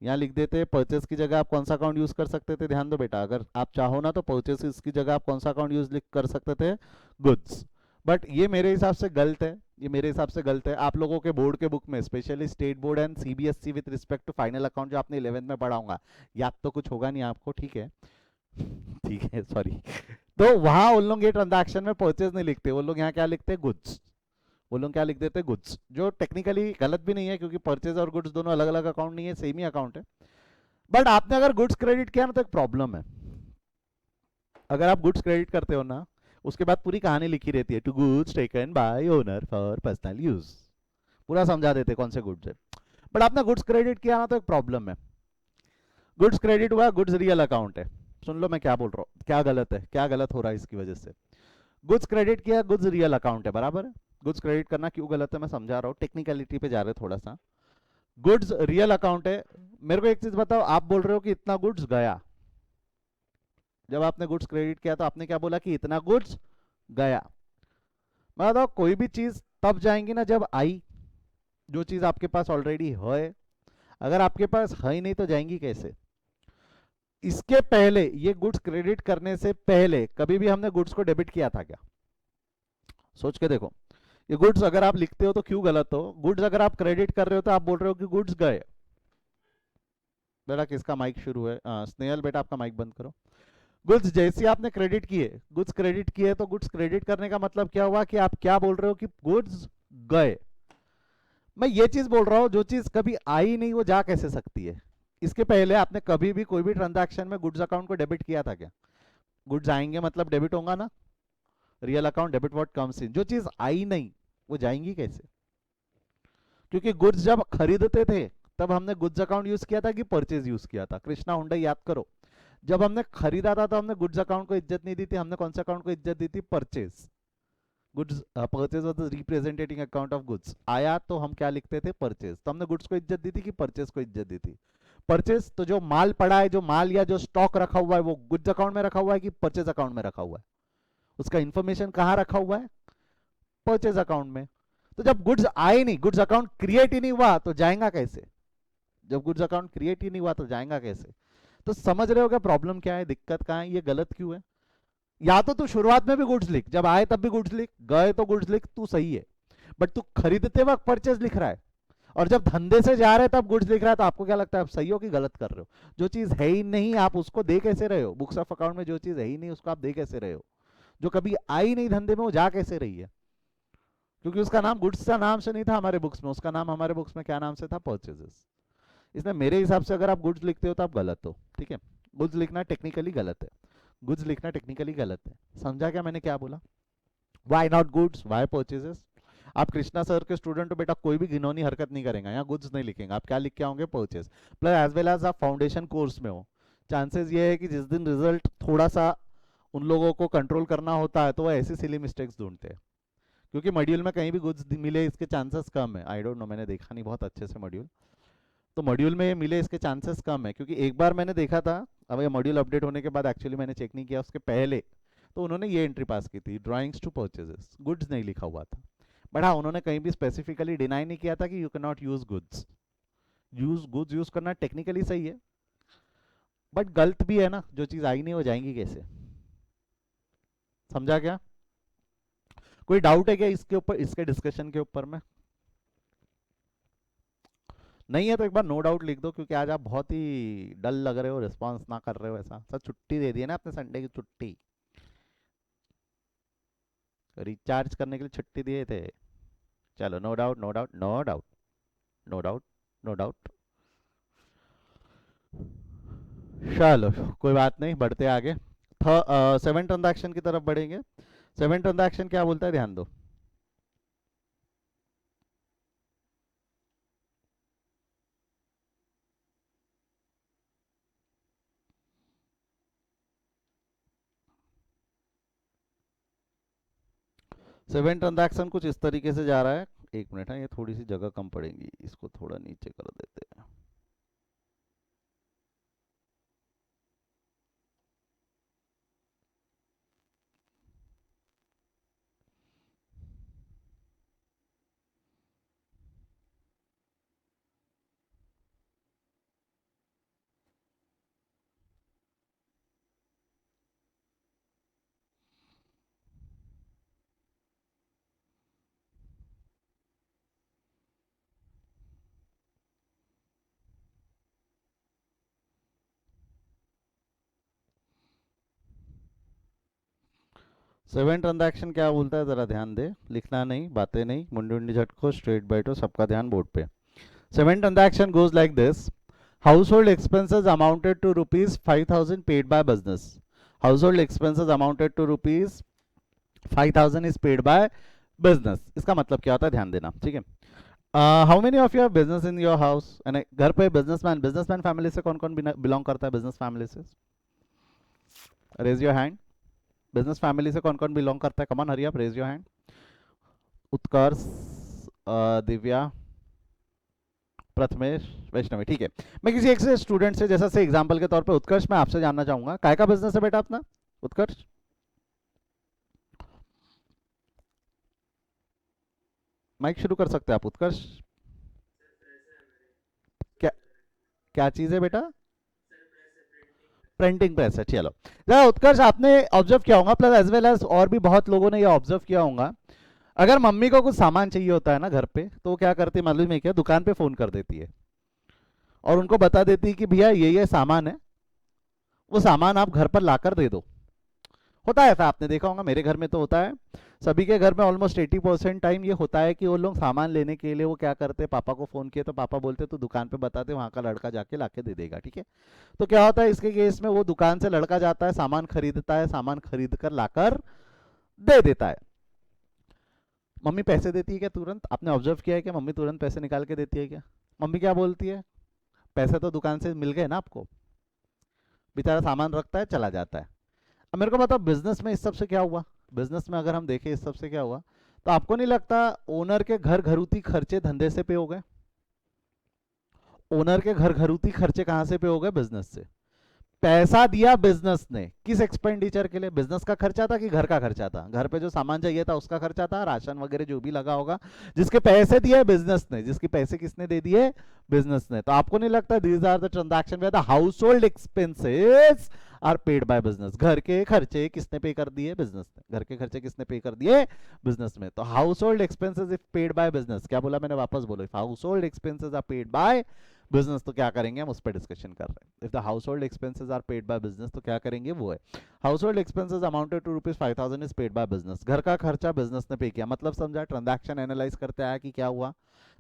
A: यहाँ लिख देते हैं परचेस की जगह आप कौन सा अकाउंट यूज कर सकते थे, ध्यान दो बेटा, अगर आप चाहो ना तो परचेस की जगह आप कौन सा अकाउंट यूज कर सकते थे, गुड्स। बट ये मेरे हिसाब से गलत है, ये मेरे हिसाब से गलत है। आप लोगों के बोर्ड के बुक में, specially state board and CBSE with respect to final account जो आपने 11th में पढ़ाऊंगा, याद तो कुछ होगा नहीं आपको, ठीक है? ठीक है, सॉरी। तो वहां उन लोग ये ट्रांजैक्शन में परचेज नहीं लिखते, वो लोग यहाँ क्या लिखते हैं, गुड्स। वो लोग क्या लिख देते हैं, गुड्स, जो टेक्निकली गलत भी नहीं है क्योंकि परचेज और गुड्स दोनों अलग अलग अकाउंट नहीं है, सेम ही अकाउंट है। बट आपने अगर गुड्स क्रेडिट किया ना तो एक प्रॉब्लम है। अगर आप गुड्स क्रेडिट करते हो ना, उसके बाद पूरी कहानी लिखी रहती है, to goods taken by owner for personal use, पूरा समझा देते कौन से गुड्स है। बट आपने गुड्स क्रेडिट किया ना तो एक प्रॉब्लम है। गुड्स क्रेडिट हुआ, गुड्स रियल अकाउंट है। सुन लो मैं क्या बोल रहा हूँ, क्या गलत है, क्या गलत हो रहा है इसकी वजह से। गुड्स क्रेडिट किया, गुड्स रियल अकाउंट है, बराबर है। गुड्स क्रेडिट करना क्यों गलत है मैं समझा रहा हूँ, टेक्निकलिटी पे जा रहे हैं थोड़ा सा। गुड्स रियल अकाउंट है। मेरे को एक चीज बताओ, आप बोल रहे हो कि इतना गुड्स गया, जब आपने गुड्स क्रेडिट किया तो आपने क्या बोला कि इतना गुड्स गया। मैं बताओ कोई भी चीज तब जाएंगी ना जब आई, जो चीज आपके पास ऑलरेडी है। अगर आपके पास है ही नहीं तो जाएंगी कैसे? इसके पहले, ये गुड्स क्रेडिट करने से पहले कभी भी हमने गुड्स को डेबिट किया था क्या? सोच के देखो। ये गुड्स अगर आप लिखते हो तो क्यों गलत हो, गुड्स अगर आप क्रेडिट कर रहे हो तो आप बोल रहे हो कि गुड्स गए। बेटा किसका माइक शुरू है, स्नेहल बेटा आपका माइक बंद करो। गुड्स जैसे आपने क्रेडिट किए, गुड्स क्रेडिट किए, तो गुड्स क्रेडिट करने का मतलब क्या हुआ कि आप क्या बोल रहे हो कि गुड्स गए। मैं ये चीज बोल रहा हूं, जो चीज कभी आई नहीं वो जा कैसे सकती है? इसके पहले आपने कभी भी कोई भी ट्रांजैक्शन में गुड्स अकाउंट को डेबिट किया था क्या? गुड्स आएंगे मतलब डेबिट होगा ना, real account debit what comes इन। जो चीज आई नहीं वो जाएंगी कैसे? क्योंकि गुड्स जब खरीदते थे तब हमने गुड्स अकाउंट यूज किया था कि परचेज यूज किया था? कृष्णा हुंडई याद करो, जब हमने खरीदा था तो हमने गुड्स अकाउंट को इज्जत नहीं दी थी, हमने कौन सा अकाउंट को इज्जत दी थी, purchase. Goods purchase was the representing account of goods. आया तो हम क्या लिखते थे, परचेज। तो हमने गुड्स को इज्जत दी थी कि परचेज को इज्जत दी थी? परचेज। तो जो माल पड़ा है, जो माल या जो स्टॉक रखा हुआ है, वो गुड्स अकाउंट में रखा हुआ है कि परचेज अकाउंट में रखा हुआ है? उसका इंफॉर्मेशन कहाँ रखा हुआ है, परचेज अकाउंट में। तो जब गुड्स आए नहीं, गुड्स अकाउंट क्रिएट ही नहीं हुआ तो जाएगा कैसे? जब गुड्स अकाउंट क्रिएट ही नहीं हुआ तो जाएगा कैसे? तो समझ रहे हो क्या प्रॉब्लम क्या है, दिक्कत कहाँ है, ये गलत क्यों है? या तो तू शुरुआत में भी गुड्स लिख, जब आए तब भी गुड्स लिख, गए तो गुड्स लिख, तू सही है। बट तू खरीदते वक्त परचेज लिख रहा है, और जब धंधे से जा रहे तब गुड्स लिख रहा है, तो आपको क्या लगता है आप सही हो कि गलत कर रहे हो? जो चीज है ही नहीं आप उसको दे कैसे रहे हो? बुक्स ऑफ अकाउंट में जो चीज है ही नहीं उसको आप दे कैसे रहे हो? जो कभी आई नहीं धंधे में वो जा कैसे रही है? क्योंकि उसका नाम गुड्स का नाम से नहीं था हमारे बुक्स में, उसका नाम हमारे बुक्स में क्या नाम से था, परचेजेस। इसलिए मेरे हिसाब से अगर आप गुड्स लिखते हो तो आप गलत हो, ठीक है? गुड्स लिखना टेक्निकली गलत है, गुड्स लिखना टेक्निकली गलत है। समझा क्या मैंने क्या बोला? Why not goods, why purchases? आप कृष्णा सर के स्टूडेंट हो बेटा, कोई भी घिनौनी हरकत नहीं करेंगे, यहाँ गुड्स नहीं लिखेंगे, आप क्या लिख के आओगे, purchase. Plus as well as आप फाउंडेशन कोर्स में हो, चांसेस ये है कि जिस दिन रिजल्ट थोड़ा सा उन लोगों को कंट्रोल करना होता है तो वो ऐसी सिली मिस्टेक्स ढूंढते हैं। क्योंकि मॉड्यूल में कहीं भी गुड्स मिले इसके चांसेस कम है, आई डोंट नो, मैंने देखा नहीं बहुत अच्छे से मॉड्यूल, तो मॉड्यूल में ये मिले इसके चांसेस कम है। क्योंकि एक बार मैंने देखा था, अब ये मॉड्यूल अपडेट होने के बाद एक्चुअली मैंने चेक नहीं किया, उसके पहले तो उन्होंने ये एंट्री पास की थी, ड्राइंग्स टू परचेजेस, गुड्स नहीं लिखा हुआ था। बट हाँ, उन्होंने कहीं भी स्पेसिफिकली डिनाई नहीं किया था कि you can not use goods. Use goods use करना टेक्निकली सही है, बट गलत भी है ना, जो चीज आई नहीं हो जाएंगी कैसे? समझा क्या? कोई डाउट है क्या इसके ऊपर, इसके डिस्कशन के ऊपर में? नहीं है तो एक बार नो डाउट लिख दो, क्योंकि आज आप बहुत ही डल लग रहे हो, रिस्पॉन्स ना कर रहे हो, ऐसा सर छुट्टी दे दी है ना आपने, संडे की छुट्टी, रिचार्ज करने के लिए छुट्टी दिए थे। चलो, no doubt no doubt no doubt no doubt no doubt. चलो, कोई बात नहीं, बढ़ते आगे। सेवन ट्रांजैक्शन की तरफ बढ़ेंगे। सेवन ट्रांजैक्शन क्या बोलता है, ध्यान दो। सेवन ट्रांजैक्शन कुछ इस तरीके से जा रहा है, एक मिनट है, ये थोड़ी सी जगह कम पड़ेगी, इसको थोड़ा नीचे कर देते हैं। सेवन ट्रांजैक्शन क्या बोलता है, जरा ध्यान दे, लिखना नहीं, बातें नहीं, मुंडी मुंडी झटको, स्ट्रेट बैठो, सबका ध्यान बोर्ड पे। Seven transaction goes like this: household expenses amounted to rupees 5000 paid by business. Household expenses amounted to rupees 5000 is paid by business. इसका मतलब क्या होता है, ध्यान देना, ठीक है। How many of you have business in your house? यानी घर पे बिजनेसमैन फैमिली से कौन कौन बिलोंग करता है, बिजनेस फैमिली से? Raise your hand. Business family से कौन कौन बिलोंग करता है? Come on, hurry up, raise your hand. Utkarsh, Divya, Prathamesh, Vaishnavi, ठीक है। मैं किसी एक से स्टूडेंट से, जैसा से एग्जांपल के तौर पे उत्कर्ष, मैं आपसे जानना चाहूंगा काय का बिजनेस है बेटा अपना, उत्कर्ष? माइक शुरू कर सकते हैं आप, उत्कर्ष। क्या क्या चीज है बेटा? प्रिंटिंग प्रेस है, चलो। जरा उत्कर्ष, आपने ऑब्जर्व किया होगा, प्लस एज वेल एज और भी बहुत लोगों ने ये ऑब्जर्व किया होगा, अगर मम्मी को कुछ सामान चाहिए होता है ना घर पे, तो क्या करती है मालूम है क्या? दुकान पे फोन कर देती है और उनको बता देती है कि भैया ये सामान है, वो सामान आप घर पर लाकर दे दो। होता है ऐसा, आपने देखा होगा, मेरे घर में तो होता है, सभी के घर में ऑलमोस्ट 80% टाइम ये होता है कि वो लोग सामान लेने के लिए वो क्या करते हैं, पापा को फोन किए तो पापा बोलते तो दुकान पे बताते, वहां का लड़का जाके लाके दे देगा, ठीक है। तो क्या होता है इसके केस में, वो दुकान से लड़का जाता है, सामान खरीदता है, सामान खरीद कर लाकर दे देता है। मम्मी पैसे देती है क्या तुरंत? आपने ऑब्जर्व किया है कि मम्मी तुरंत पैसे निकाल के देती है क्या? मम्मी क्या बोलती है? पैसे तो दुकान से मिल गए ना आपको, बेचारा सामान रखता है, चला जाता है। अब मेरे को बताओ, बिजनेस में इस सब से क्या हुआ? बिजनेस में अगर हम देखें इस सब से क्या हुआ, तो आपको नहीं लगता ओनर के घर घरूती खर्चे धंधे से पे हो गए? ओनर के घर घरूती खर्चे कहां से पे हो गए? बिजनेस से। पैसा दिया बिजनेस ने किस एक्सपेंडिचर के लिए? बिजनेस का खर्चा था कि घर का खर्चा था? घर पे जो सामान चाहिए था उसका खर्चा था, राशन वगैरह जो भी लगा होगा, जिसके पैसे दिए बिजनेस ने, जिसके पैसे किसने दे दिए? बिजनेस ने। तो आपको नहीं लगता these are the transaction where the household expenses are paid by business? घर के खर्चे किसने पे कर दिए? बिजनेस ने। घर के खर्चे किसने पे कर दिए? बिजनेस में। तो household expenses if paid by business, क्या बोला मैंने, वापस बोलो, if household expenses are paid by business, तो क्या करेंगे हम, उस पर डिस्कशन कर रहे हैं। If the household expenses are paid by business, तो क्या करेंगे, वो है household expenses amounted to rupees 5000 is paid by business. घर का खर्चा बिजनेस ने पे किया, मतलब समझा, ट्रांजैक्शन एनालाइज करते आया कि क्या हुआ,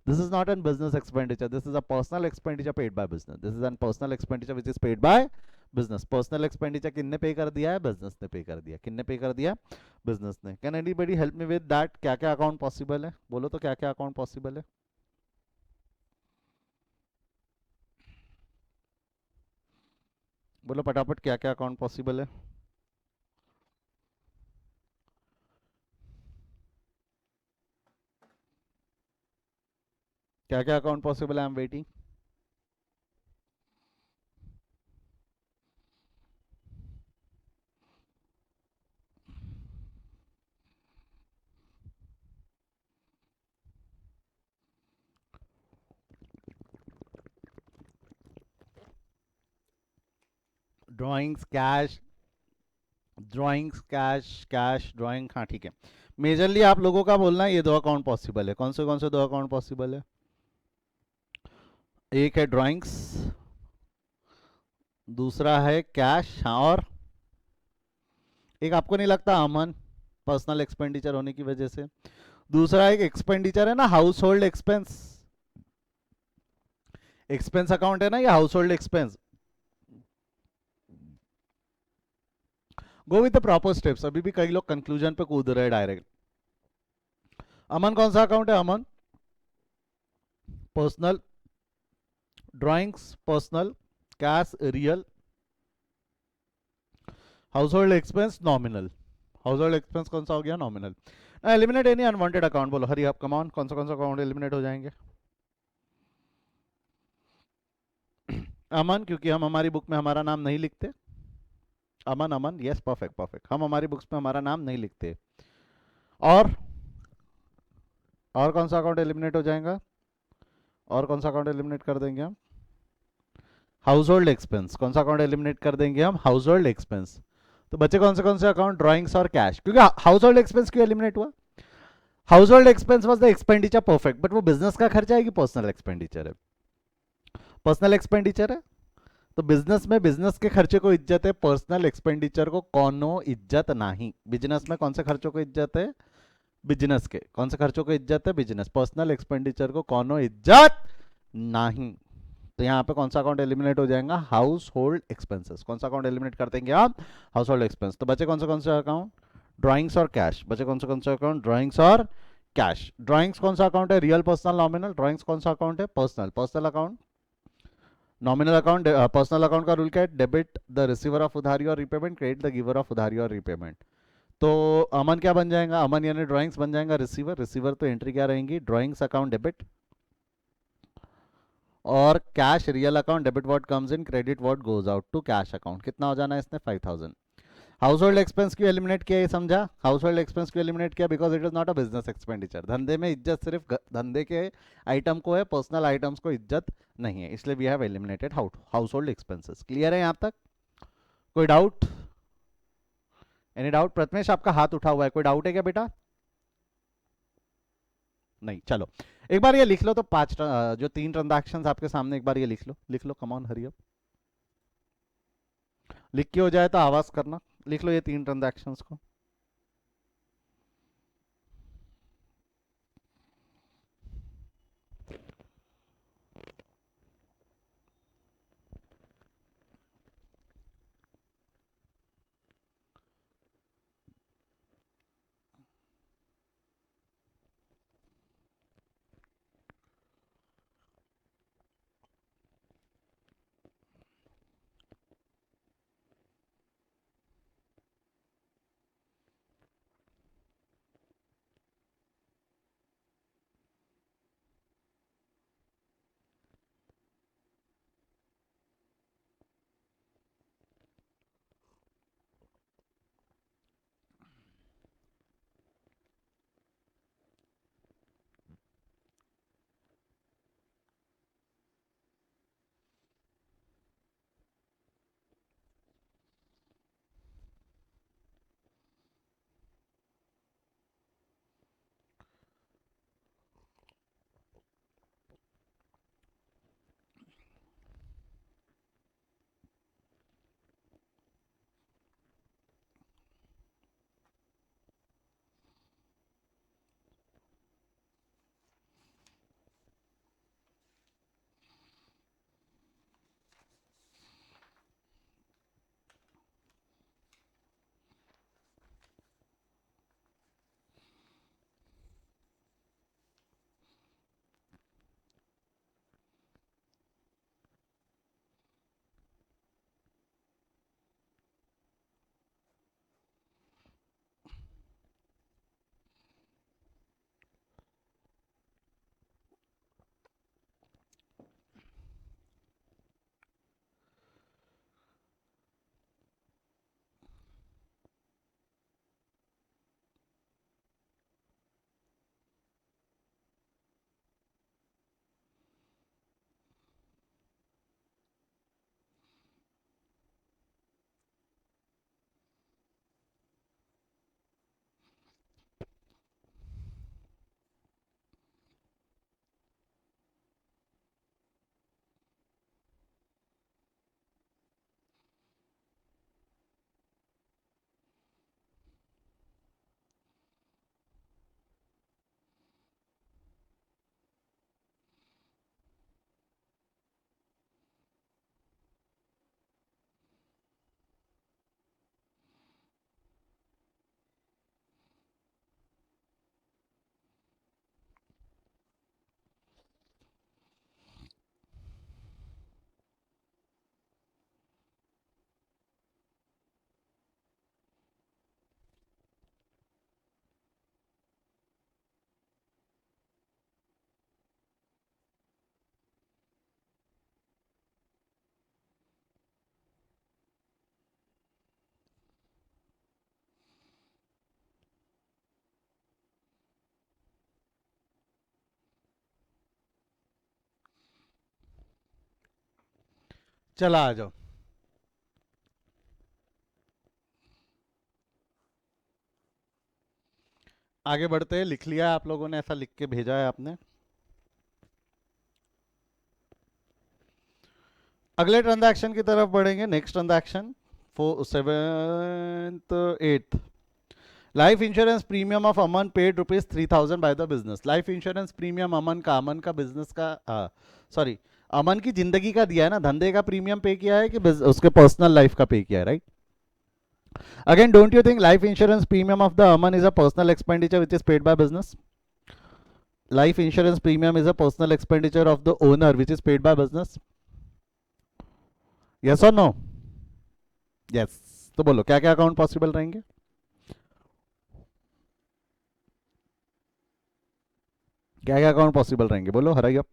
A: this is not an business expenditure, this is a personal expenditure paid by business, this is an personal expenditure which is paid by business. Personal expenditure किसने पे कर दिया है? बिजनेस ने पे कर दिया। किसने पे कर दिया? बिजनेस ने। Can anybody help me with that? क्या क्या अकाउंट पॉसिबल है, बोलो तो, क्या क्या अकाउंट पॉसिबल है? बोलो फटाफट, क्या क्या अकाउंट पॉसिबल है? क्या क्या अकाउंट पॉसिबल है? आई am waiting. Drawings, cash, drawings, cash, cash, drawing, हाँ ठीक है। मेजरली आप लोगों का बोलना है ये दो अकाउंट पॉसिबल है। कौन से दो अकाउंट पॉसिबल है? एक है ड्राइंग्स, दूसरा है कैश, हाँ, और एक आपको नहीं लगता अमन, पर्सनल एक्सपेंडिचर होने की वजह से? दूसरा एक एक्सपेंडिचर है ना, house hold expense, expense account है ना ये, house hold expense. Go with the proper steps, अभी भी कई लोग कंक्लूजन पे कूद रहे हैं डायरेक्ट। अमन कौन सा अकाउंट है Aman? Personal, drawings personal, cash real, household expense nominal. Household expense कौन सा हो गया? Nominal. Eliminate any unwanted account, बोलो हरी आप, कम ऑन, कौन सा अकाउंट एलिमिनेट हो जाएंगे? अमन, क्योंकि हम हमारी बुक में हमारा नाम नहीं लिखते। अमन, अमन, यस, परफेक्ट परफेक्ट, हम हमारी बुक्स में हमारा नाम नहीं लिखते। और कौन सा अकाउंट एलिमिनेट हो जाएगा? और कौन सा अकाउंट एलिमिनेट कर देंगे हम? House hold expense. कौन सा अकाउंट एलिमिनेट कर देंगे हम? House hold expense. तो बच्चे कौन से अकाउंट? ड्राइंग्स और कैश। क्योंकि हाउस होल्ड एक्सपेंस क्यों एलिमिनेट हुआ? House hold expense was the expenditure, perfect, but वो बिजनेस का खर्चा है कि पर्सनल एक्सपेंडिचर है? पर्सनल एक्सपेंडिचर है। तो बिजनेस में बिजनेस के खर्चे को इज्जत है, पर्सनल एक्सपेंडिचर को कोनो इज्जत नहीं। बिजनेस में कौन से खर्चों को इज्जत है? बिजनेस के। कौन से खर्चों को इज्जत है? बिजनेस। पर्सनल एक्सपेंडिचर को कोनो इज्जत नहीं। तो यहाँ पे कौन सा अकाउंट एलिमिनेट हो जाएगा? House hold expenses. कौन सा अकाउंट एलिमिनेट कर देंगे आप? House hold expense. तो बचे कौन से अकाउंट? ड्राइंग्स और कैश। बचे कौन से अकाउंट? ड्राइंग्स और कैश। ड्राइंग्स कौन सा अकाउंट है? Real, personal, nominal? ड्राइंग्स कौन सा अकाउंट है? Personal. Personal account, nominal account. Personal account का रूल क्या है? डेबिट द रिसीवर ऑफ उधारी और repayment, credit the giver of उधारी और रीपेमेंट। तो अमन क्या बन जाएगा? अमन यानी ड्राइंग्स बन जाएगा रिसीवर। रिसीवर तो एंट्री क्या रहेंगी? Drawings account debit. और cash real account, debit what comes in, credit what goes out to cash account. कितना हो जाना है इसने? 5000। हाउस होल्ड एक्सपेंस क्यों एलिमिनेट किया? ये समझा? हाउस होल्ड एक्सपेंस क्यों एलिमिनेट किया? Because it is not a business expenditure. धंधे में इज्जत सिर्फ धंधे के आइटम को है, पर्सनल आइटम्स को इज्जत नहीं है, इसलिए we have eliminated household expenses. Clear है यहाँ तक? कोई डाउट? Any doubt? प्रथमेश आपका हाथ उठा हुआ है, कोई डाउट है क्या बेटा? नहीं, चलो एक बार ये लिख लो तो जो 3 ट्रांजैक्शंस आपके सामने, एक बार ये लिख लो, कम ऑन हरी अप। लिख के हो जाए तो आवाज करना। लिख लो ये 3 ट्रांजैक्शंस को। चला आ जाओ, आगे बढ़ते हैं। लिख लिया है आप लोगों ने, ऐसा लिख के भेजा है आपने। अगले ट्रांजैक्शन की तरफ बढ़ेंगे। Next transaction 7th 8th। Life insurance premium of Aman paid ₹3000 by the business. Life insurance premium Aman का बिजनेस का, सॉरी, अमन की जिंदगी का दिया है ना, धंधे का प्रीमियम पे किया है कि उसके पर्सनल लाइफ का पे किया है, right? Again, don't you think life insurance premium of the Aman is a personal expenditure which is paid by business? Life insurance premium is a personal expenditure of the owner which is paid by business. Yes or no? Yes. तो बोलो क्या क्या account possible रहेंगे? क्या क्या account possible रहेंगे? बोलो, हराई अप।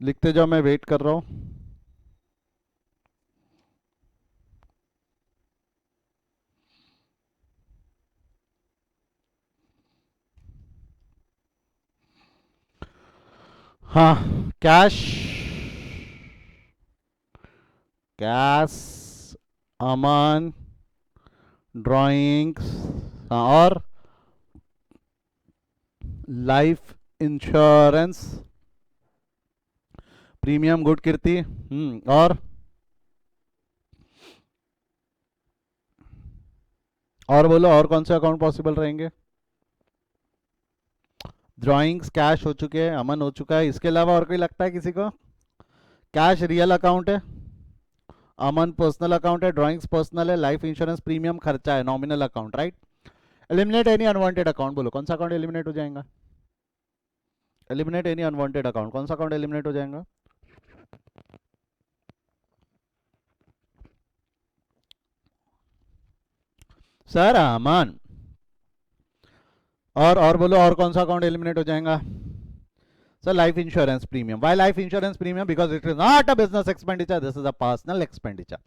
A: लिखते जाओ, मैं वेट कर रहा हूं। हाँ, कैश, कैश, अमन, ड्राइंग्स, हाँ, और लाइफ इंश्योरेंस प्रीमियम, गुड कीर्ति। और बोलो, और कौन से अकाउंट पॉसिबल रहेंगे? ड्राइंग्स, कैश हो चुके हैं, अमन हो चुका है, इसके अलावा और कोई लगता है किसी को? कैश रियल अकाउंट है, अमन पर्सनल अकाउंट है, ड्राइंग्स पर्सनल है, लाइफ इंश्योरेंस प्रीमियम खर्चा है, nominal account, right? Eliminate any unwanted account. बोलो कौन सा अकाउंट एलिमिनेट हो जाएगा? एलिमिनेट एनी अनवांटेड अकाउंट, कौन सा अकाउंट एलिमिनेट हो जाएगा? सर अमन। और बोलो, और कौन सा अकाउंट एलिमिनेट हो जाएगा? Sir life insurance premium. Why life insurance premium? Because it is not a business expenditure, this is a personal expenditure.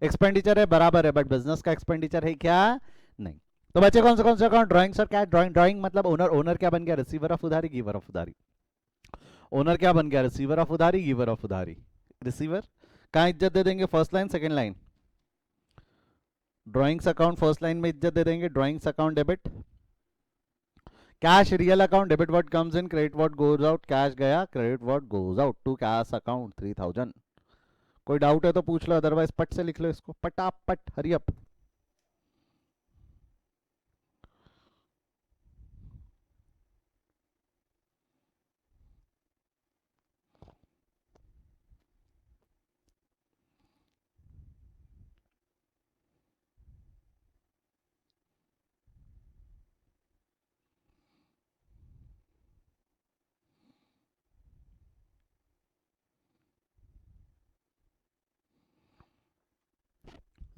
A: Expenditure है बराबर है, बट बिजनेस का एक्सपेंडिचर है क्या? नहीं। तो बच्चे कौन से अकाउंट? ड्राइंग। सर क्या ड्राइंग? ड्राइंग मतलब ओनर। ओनर क्या बन गया? रिसीवर ऑफ उधारी, गिवर ऑफ उधारी। ओनर क्या बन गया? रिसीवर ऑफ उधारी, गिवर ऑफ उधारी। रिसीवर कहाँ इज्जत दे देंगे? First line, second line. Drawings account first line में इज्जत दे देंगे, drawings account debit. Cash real account, debit what comes in, credit what goes out. Cash गया, credit what goes out to cash account 3000। कोई डाउट है तो पूछ लो, अदरवाइज पट से लिख लो इसको, पटापट, हरी अप।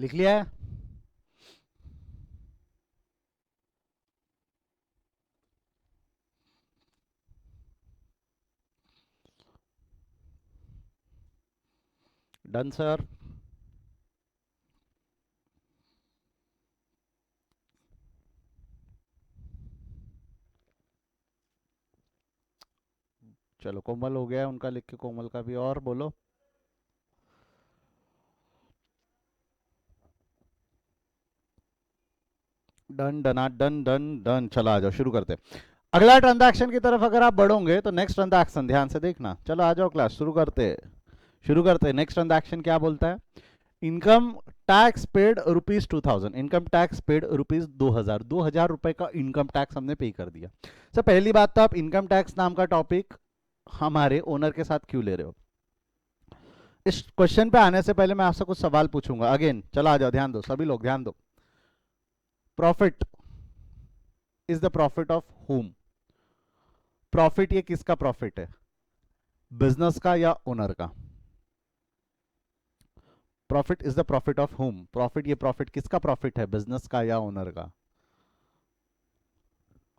A: लिख लिया है? Done sir. चलो, कोमल हो गया उनका लिख के, कोमल का भी। और बोलो। डन डना डन डन डन। चलो आ जाओ, शुरू करते हैं अगला ट्रांजैक्शन की तरफ। अगर आप बढ़ोगे तो नेक्स्ट ट्रांजैक्शन ध्यान से देखना। चलो आ जाओ क्लास, शुरू करते हैं। नेक्स्ट ट्रांजैक्शन क्या बोलता है? Income tax paid ₹2000। Income tax paid ₹2000। 2000 रुपए का इनकम टैक्स हमने पे कर दिया। सर पहली बात तो, आप इनकम टैक्स नाम का टॉपिक हमारे ओनर के साथ क्यों ले रहे हो? इस क्वेश्चन पे आने से पहले मैं आपसे कुछ सवाल पूछूंगा। अगेन चलो आ जाओ, ध्यान दो सभी लोग, ध्यान दो। Profit is the profit of home? Profit ये किसका प्रॉफिट है? बिजनेस का या ओनर का? Profit is the profit of home. Profit, ये प्रॉफिट किसका प्रॉफिट है? बिजनेस का या ओनर का?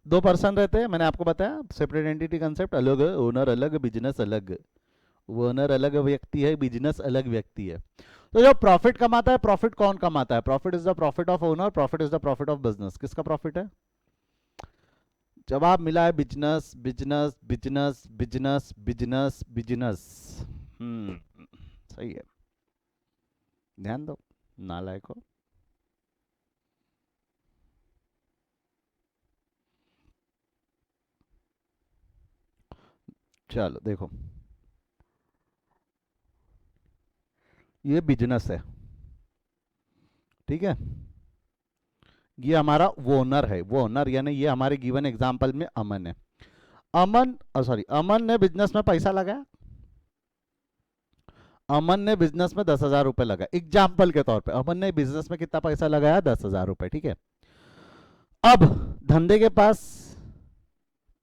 A: दो पर्सन रहते हैं, मैंने आपको बताया, सेपरेट एंटिटी कंसेप्ट अलग है, ओनर अलग, बिजनेस अलग। ओनर अलग व्यक्ति है, बिजनेस अलग व्यक्ति है। तो जो प्रॉफिट कमाता है, प्रॉफिट कौन कमाता है? Profit is the profit of owner, profit is the profit of business. किसका प्रॉफिट है? जवाब मिला है business business business business business business. सही है, ध्यान दो नालायक को। चलो देखो, ये बिजनेस है, ठीक है। ये हमारा वो ओनर है, वो ओनर यानी ये हमारे गिवन एग्जांपल में अमन है। अमन सॉरी, अमन ने बिजनेस में पैसा लगाया। अमन ने बिजनेस में 10,000 रुपए लगाया, एग्जाम्पल के तौर पे अमन ने बिजनेस में कितना पैसा लगाया, 10,000 रुपए, ठीक है। अब धंधे के पास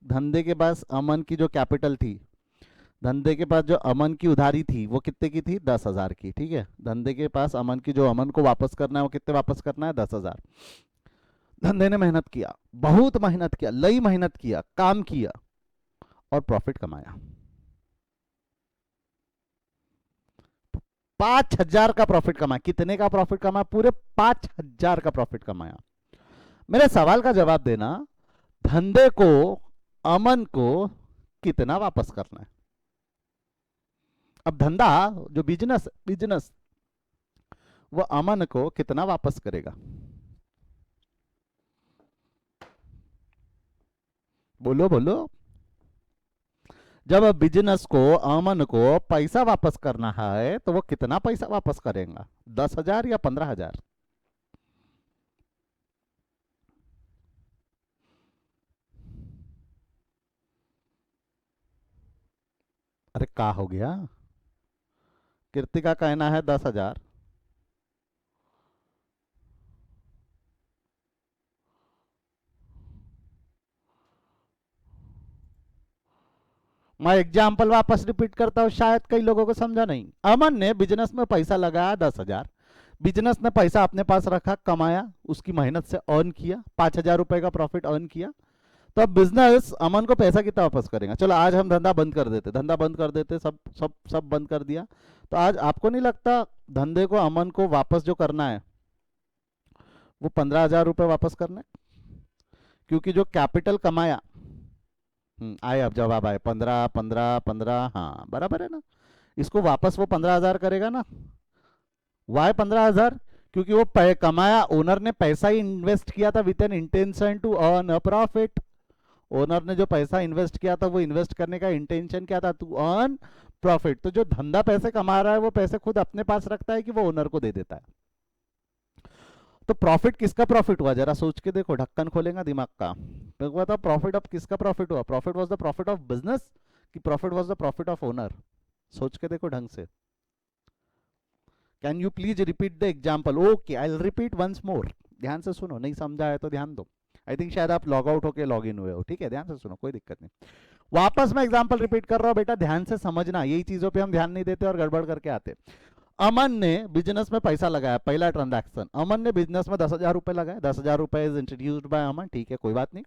A: धंधे के पास अमन की जो कैपिटल थी, धंधे के पास जो अमन की उधारी थी वो कितने की थी, 10,000 की, ठीक है। धंधे के पास अमन की जो अमन को वापस करना है वो कितने वापस करना है, 10,000। धंधे ने मेहनत किया, बहुत मेहनत किया, लई मेहनत किया, काम किया और प्रॉफिट कमाया। 5,000 का प्रॉफिट कमाया। कितने का प्रॉफिट कमाया, पूरे 5,000 का प्रॉफिट कमाया। मेरे सवाल का जवाब देना, धंधे को अमन को कितना वापस करना है। अब धंधा जो बिजनेस बिजनेस वो अमन को कितना वापस करेगा, बोलो बोलो। जब बिजनेस को अमन को पैसा वापस करना है तो वो कितना पैसा वापस करेगा, 10,000 या 15,000। अरे क्या हो गया, कीर्ति का कहना है 10,000। मैं एग्जाम्पल वापस रिपीट करता हूं, शायद कई लोगों को समझा नहीं। अमन ने बिजनेस में पैसा लगाया 10,000, बिजनेस ने पैसा अपने पास रखा, कमाया, उसकी मेहनत से अर्न किया, 5,000 रुपए का प्रॉफिट अर्न किया। तो अब बिजनेस अमन को पैसा कितना वापस करेगा। चलो आज हम धंधा बंद कर देते, धंधा बंद कर देते, सब सब सब बंद कर दिया, तो आज आपको नहीं लगता धंधे को अमन को वापस जो करना है वो 15,000 रुपए वापस करना है, क्योंकि जो कैपिटल कमाया, आए अब जवाब आए, 15 15 15, हाँ बराबर है ना। इसको वापस वो 15,000 करेगा ना। वाई 15,000, क्योंकि वो कमाया, ओनर ने पैसा ही इन्वेस्ट किया था with an intention to earn a profit. Owner ने जो पैसा इन्वेस्ट किया था वो इन्वेस्ट करने का इंटेंशन क्या था, टू अर्न प्रॉफिट। तो जो धंधा पैसे कमा रहा है वो पैसे खुद अपने पास रखता है कि वो ओनर को दे देता है। तो प्रॉफिट किसका प्रॉफिट हुआ, जरा सोच के देखो, ढक्कन खोलेगा दिमाग का। मेरे को बताओ प्रॉफिट अब किसका प्रॉफिट हुआ, profit was the profit of business कि profit was the profit of owner. सोच के देखो ढंग से। Can you please repeat the example. Okay, I will repeat once more. ध्यान से सुनो, नहीं समझा है तो ध्यान दो। आई थिंक शायद आप लॉग आउट होके लॉग इन हुए हो, ठीक है। ध्यान से सुनो, कोई दिक्कत नहीं। वापस मैं एग्जाम्पल रिपीट कर रहा हूं बेटा, ध्यान से समझना। यही चीजों पे हम ध्यान नहीं देते और गड़बड़ करके आते। अमन ने बिजनेस में पैसा लगाया, पहला ट्रांजैक्शन। अमन ने बिजनेस में 10,000 रुपए लगाए, 10,000 रुपए इज इंट्रोड्यूस्ड बाय अमन, ठीक है कोई बात नहीं।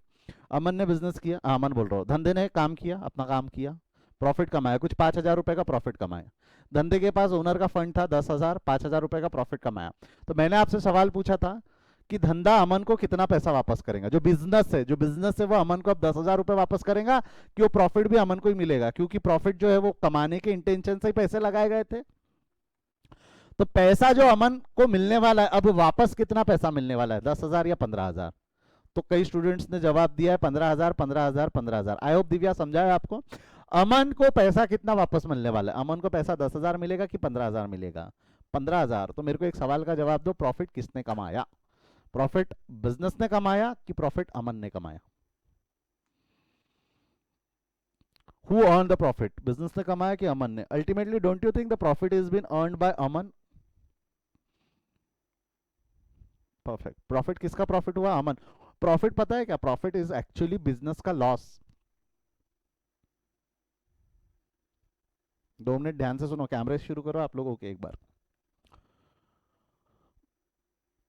A: अमन ने बिजनेस किया, अमन बोल रहा हूँ, धंधे ने काम किया, अपना काम किया, प्रॉफिट कमाया, कुछ 5,000 रुपए का प्रॉफिट कमाया। धंधे के पास ओनर का फंड था 10,000, 5,000 रुपए का प्रॉफिट कमाया। तो मैंने आपसे सवाल पूछा था कि धंधा अमन को कितना पैसा वापस करेगा। जो बिजनेस है वो अमन को अब 10,000 रुपए वापस करेगा, कि वो प्रॉफिट भी अमन को ही मिलेगा, क्योंकि प्रॉफिट जो है वो कमाने के इंटेंशन से ही पैसे लगाए गए थे। तो पैसा जो अमन को मिलने वाला है, अब वापस कितना पैसा मिलने वाला है, 10,000 या 15,000। तो कई स्टूडेंट्स ने जवाब दिया है 15,000 15,000 15,000। आई होप दिव्या समझा है आपको। अमन को पैसा कितना वापस मिलने वाला है, अमन को पैसा 10,000 मिलेगा कि 15,000 मिलेगा, 15,000। तो मेरे को एक सवाल का जवाब दो, प्रॉफिट किसने कमाया, प्रॉफिट बिजनेस ने कमाया कि प्रॉफिट अमन ने कमाया। Who earn the profit, business ने कमाया कि अमन ने। Ultimately don't you think the profit is been earned by Aman. Perfect. Profit किसका प्रॉफिट हुआ, अमन। प्रॉफिट पता है क्या, प्रॉफिट इज एक्चुअली बिजनेस का लॉस। 2 मिनट ध्यान से सुनो, कैमरे शुरू करो आप लोगों के एक बार।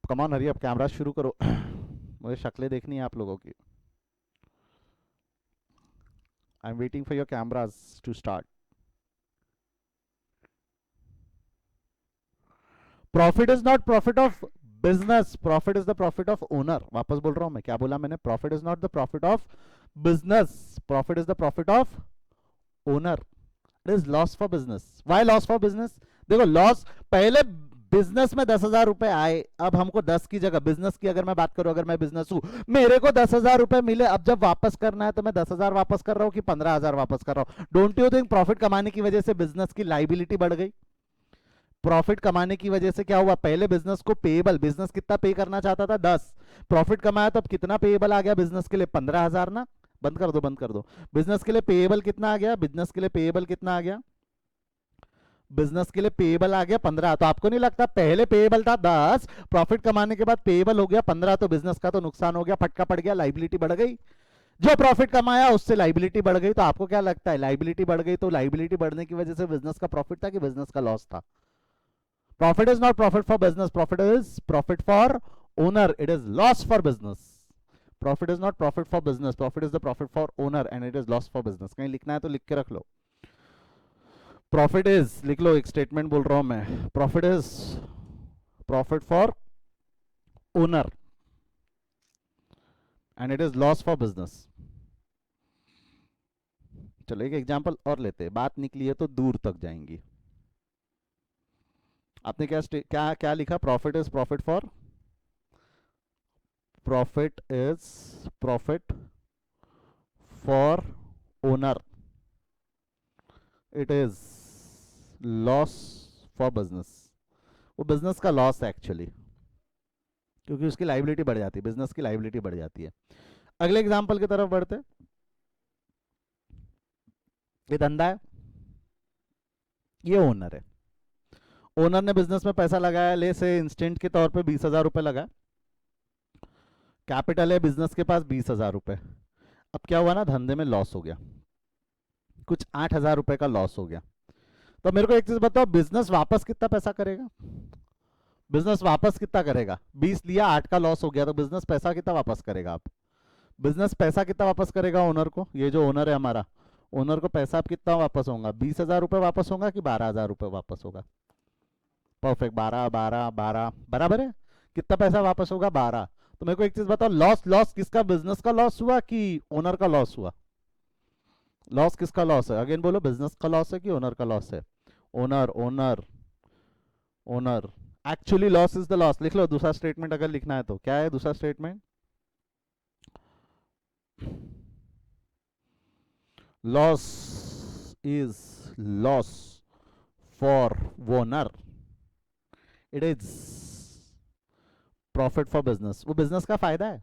A: कमान हरी, अब कैमरा शुरू करो। मुझे शक्लें देखनी है आप लोगों की। I am waiting for your cameras to start. Profit is not profit of business, profit is the profit of owner. वापस बोल रहा हूं मैं, क्या बोला मैंने? Profit is not the profit of business, profit is the profit of owner. It is loss for business. Why loss for business? देखो loss, पहले बिजनेस में 10,000 रुपए आए, अब हमको 10 की जगह, बिजनेस की अगर मैं बात करूं, अगर मैं बिजनेस हूं, मेरे को 10,000 रुपए मिले, अब जब वापस करना है तो मैं 10,000 वापस कर रहा हूं कि 15,000 वापस कर रहा हूं? डोंट यू थिंक प्रॉफिट कमाने की वजह से बिजनेस की लाइबिलिटी बढ़ गई? प्रॉफिट कमाने की वजह से क्या हुआ? पहले बिजनेस को पेएबल, बिजनेस कितना पे करना चाहता था? 10। प्रॉफिट कमाया तो अब कितना पेएबल आ गया बिजनेस के लिए? 15,000 ना। बंद कर दो, बंद कर दो। बिजनेस के लिए पेएबल कितना आ गया? बिजनेस के लिए पेएबल कितना आ गया? बिजनेस के लिए पेएबल आ गया 15। तो आपको नहीं लगता पहले पेएबल था 10, प्रॉफिट कमाने के बाद पेएबल हो गया 15, तो बिजनेस का तो नुकसान हो गया, फटका पड़ गया, लाइबिलिटी बढ़ गई। जो प्रॉफिट कमाया उससे लाइबिलिटी बढ़ गई। तो आपको क्या लगता है, लाइबिलिटी बढ़ गई तो लाइबिलिटी बढ़ने की वजह से बिजनेस का प्रॉफिट था कि बिजनेस का लॉस था? Profit is not profit for business. Profit is profit for owner. It is loss for business. Profit is not profit for business. Profit is the profit for owner and it is loss for business. कहीं लिखना है तो लिख के रख लो. Profit is, लिख लो, एक statement बोल रहा हूं मैं. Profit is profit for owner and it is loss for business. चलो एक एग्जांपल और लेते हैं. बात निकली है तो दूर तक जाएंगी. आपने क्या क्या क्या लिखा? Profit is profit for, profit is profit for owner, it is loss for business. वो बिजनेस का लॉस है एक्चुअली, क्योंकि उसकी लाइबिलिटी बढ़ जाती है, बिजनेस की लाइबिलिटी बढ़ जाती है. अगले एग्जांपल की तरफ बढ़ते. ये धंधा है, ये ओनर है. ओनर ने बिजनेस में पैसा लगाया, ले से इंस्टेंट के तौर पे 20,000 रुपए लगा. कैपिटल है बिजनेस के पास 20,000 रुपए. अब क्या हुआ ना, धंधे में लॉस हो गया, कुछ 8,000 रुपए का लॉस हो गया. तो मेरे को एक चीज बताओ, बिजनेस वापस कितना पैसा करेगा? बिजनेस वापस कितना करेगा? 20 लिया, 8 का लॉस हो गया, तो बिजनेस पैसा कितना वापस करेगा? आप बिजनेस पैसा कितना वापस करेगा ओनर को? ये जो ओनर है हमारा, ओनर को पैसा अब कितना वापस होगा? 20,000 रुपए वापस होगा कि 12,000 रुपए वापस होगा? परफेक्ट, 12 12 12 बराबर है. कितना पैसा वापस होगा? 12. तो मेरे को एक चीज बताओ, लॉस, लॉस किसका? बिजनेस का लॉस हुआ कि ओनर का लॉस हुआ? लॉस किसका लॉस है? अगेन बोलो, बिजनेस का लॉस है कि ओनर का लॉस है? Owner, owner, owner. Actually loss is the loss. लिख लो दूसरा स्टेटमेंट अगर लिखना है तो. क्या है दूसरा statement? Loss is loss for owner, it is profit for business. वो बिजनेस का फायदा है.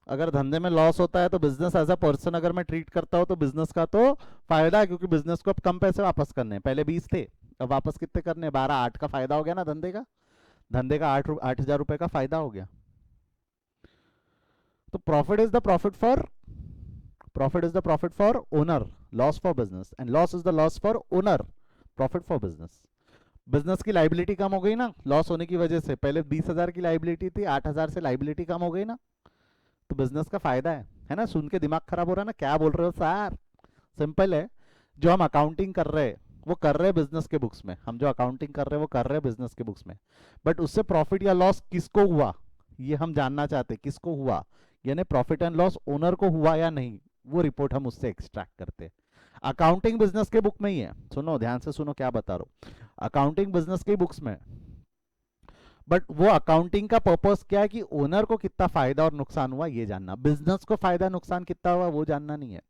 A: अगर धंधे में लॉस होता है तो बिजनेस एज अ पर्सन अगर मैं ट्रीट करता हूं तो बिजनेस का तो फायदा है, क्योंकि बिजनेस को अब कम पैसे वापस करने हैं. पहले 20 थे, अब वापस कितने करने हैं? 12. 8 का फायदा हो गया ना धंधे का. धंधे का 8,000 रुपए का फायदा हो गया. तो profit is the profit for, profit is the profit for owner, loss for business, and loss is the loss for owner, profit for business. Business की लाइबिलिटी कम हो गई ना लॉस होने की वजह से. पहले 20,000 की लाइबिलिटी थी, 8,000 से लाइबिलिटी कम हो गई ना, तो बिजनेस का फायदा है ना. सुन के दिमाग खराब हो रहा है ना, क्या बोल रहे हो सर? सिंपल है. जो हम अकाउंटिंग कर रहे हैं वो कर रहे हैं बिजनेस के बुक्स में. हम जो अकाउंटिंग कर रहे हैं वो कर रहे हैं बिजनेस के बुक्स में, बट उससे प्रॉफिट या लॉस किसको हुआ ये हम जानना चाहते हैं. किसको हुआ, यानी प्रॉफिट एंड लॉस ओनर को हुआ या नहीं, वो रिपोर्ट हम उससे एक्सट्रैक्ट करते हैं. अकाउंटिंग बिजनेस के बुक में ही है. सुनो, ध्यान से सुनो क्या बता रहा हूं. अकाउंटिंग बिजनेस के बुक्स में, बट वो अकाउंटिंग का पर्पस क्या है कि ओनर को कितना फायदा और नुकसान हुआ ये जानना. बिजनेस को फायदा नुकसान कितना हुआ वो जानना नहीं है.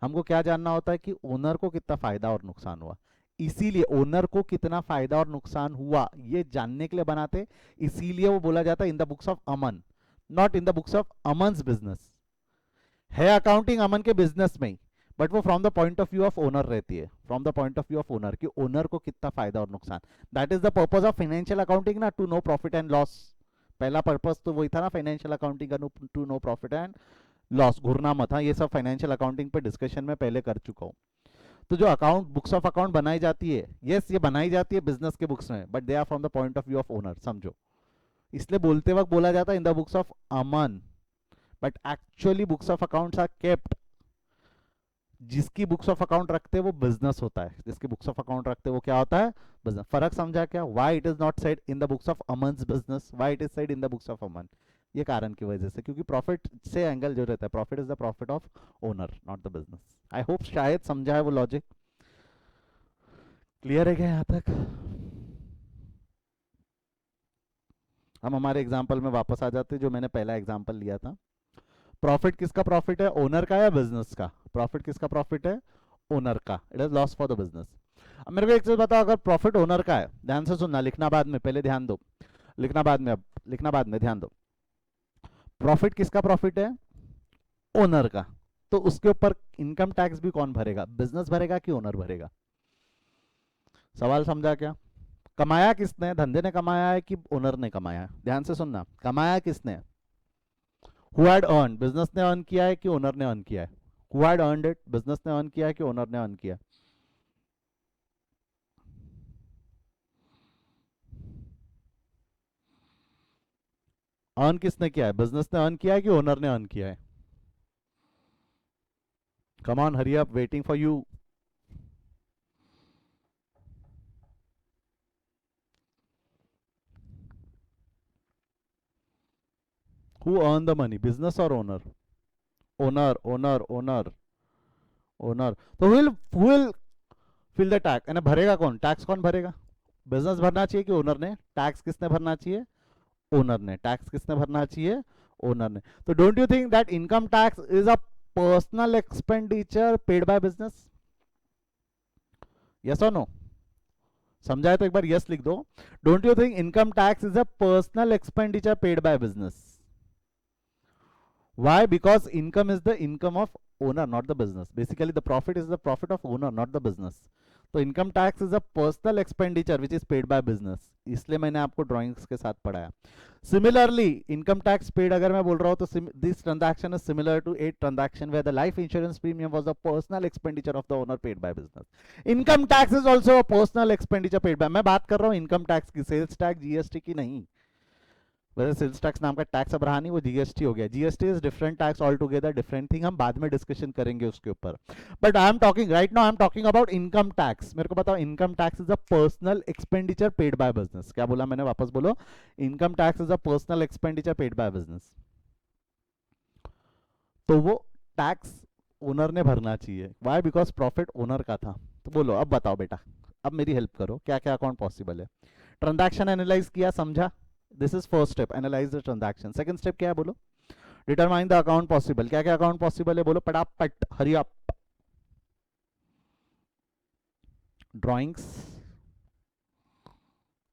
A: हमको क्या जानना होता है कि ओनर को कितना फायदा और नुकसान हुआ. इसीलिए ओनर को कितना फायदा और नुकसान हुआ ये जानने के लिए बनाते. इसीलिए वो बोला जाता है in the books of Aman, not in the books of Aman's business. है अकाउंटिंग अमन के बिजनेस में ही, बट वो from the point of view of owner रहती है. From the point of view of owner, कि ओनर को कितना फायदा और नुकसान. That is the purpose of financial accounting ना, to know profit and loss. पहला पर्पस तो वही था ना फाइनेंशियल अकाउंटिंग का, to know profit and loss. घूरना मत. हाँ, ये सब फाइनेंशियल अकाउंटिंग पे डिस्कशन में पहले कर चुका हूं. तो जो अकाउंट बुक्स ऑफ अकाउंट बनाई जाती है, यस ये बनाई जाती है बिजनेस के बुक्स में, but they are from the point of view of owner. समझो, इसलिए बोलते वक्त बोला जाता है in the books of Aman, but actually books of accounts are kept जिसकी बुक्स ऑफ अकाउंट रखते हैं वो बिजनेस होता है, जिसकी बुक्स ऑफ अकाउंट रखते हैं वो क्या होता है, बिजनेस। फर्क समझा क्या? Why it is not said in the books of Aman's business, why it is said in the books of Aman? ये कारण की वजह से, क्योंकि प्रॉफिट से एंगल जो रहता है, profit is the profit of owner not the business. I hope शायद समझा है वो लॉजिक। क्लियर है क्या यहां तक? हम हमारे एग्जाम्पल में वापस आ जाते हैं, जो मैंने पहला एग्जाम्पल लिया था। प्रॉफिट किसका प्रॉफिट है, ओनर का या बिजनेस का? प्रॉफिट किसका प्रॉफिट है, ओनर का। It is loss for the business. अब मेरे को एक चीज बताओ, अगर प्रॉफिट ओनर का है, ध्यान से सुनना, लिखना बाद में, पहले ध्यान दो, लिखना बाद में, अब लिखना बाद में, ध्यान दो। प्रॉफिट किसका प्रॉफिट है, ओनर का। तो उसके ऊपर इनकम टैक्स भी कौन भरेगा, बिजनेस भरेगा कि ओनर भरेगा? सवाल समझा क्या? कमाया किसने, धंधे ने कमाया है कि ओनर ने कमाया है? ध्यान से सुनना, कमाया किसने? हु हैड अर्न, बिजनेस ने अर्न किया है कि ओनर ने अर्न किया है? Who had earned it, business ने अर्न किया है कि ओनर ने अर्न किया? अर्न किसने किया है, बिजनेस ने अर्न किया है कि ओनर ने अर्न किया है? Come on, hurry up, waiting for you. Who earn the money, business और owner? Owner, owner, owner, owner. तो who will fill the tax, यानी भरेगा कौन, टैक्स कौन भरेगा? बिजनेस भरना चाहिए कि ओनर ने? टैक्स किसने भरना चाहिए, ओनर ने। टैक्स किसने भरना चाहिए, ओनर ने। तो don't you think that income tax is a personal expenditure paid by business? Yes और नो? समझा है तो एक बार यस लिख दो। Don't you think income tax is a personal expenditure paid by business? Why? Because income is the income of owner, not the business. Basically, the profit is the profit of owner, not the business. तो income tax is a personal expenditure which is paid by business, इसलिए मैंने आपको drawings के साथ पढ़ाया। Similarly income tax paid अगर मैं बोल रहा हूं तो this transaction is similar to a transaction where the life insurance premium was the personal expenditure of the owner paid by business. Income tax is also a personal expenditure paid by, मैं बात कर रहा हूं income tax की, sales tax GST की नहीं। वैसे sales tax नाम का टैक्स अब रहा नहीं, वो जीएसटी हो गया। GST is different tax all together, different thing, हम बाद में डिस्कशन करेंगे उसके ऊपर। But I am talking right now, I am talking about income tax. मेरे को बताओ, income tax is a personal expenditure paid by business. क्या बोला मैंने, वापस बोलो। Income tax is a personal expenditure paid by business. तो वो टैक्स ओनर ने भरना चाहिए। वाई? बिकॉज प्रॉफिट ओनर का था। तो बोलो, अब बताओ बेटा, अब मेरी हेल्प करो, क्या क्या अकाउंट पॉसिबल है? ट्रांजैक्शन एनालाइज किया, समझा? This is first step, analyse the transaction. Second step क्या है, बोलो? Determine the account possible. क्या क्या अकाउंट पॉसिबल है, बोलो पटापट, हरी अप। ड्राइंग्स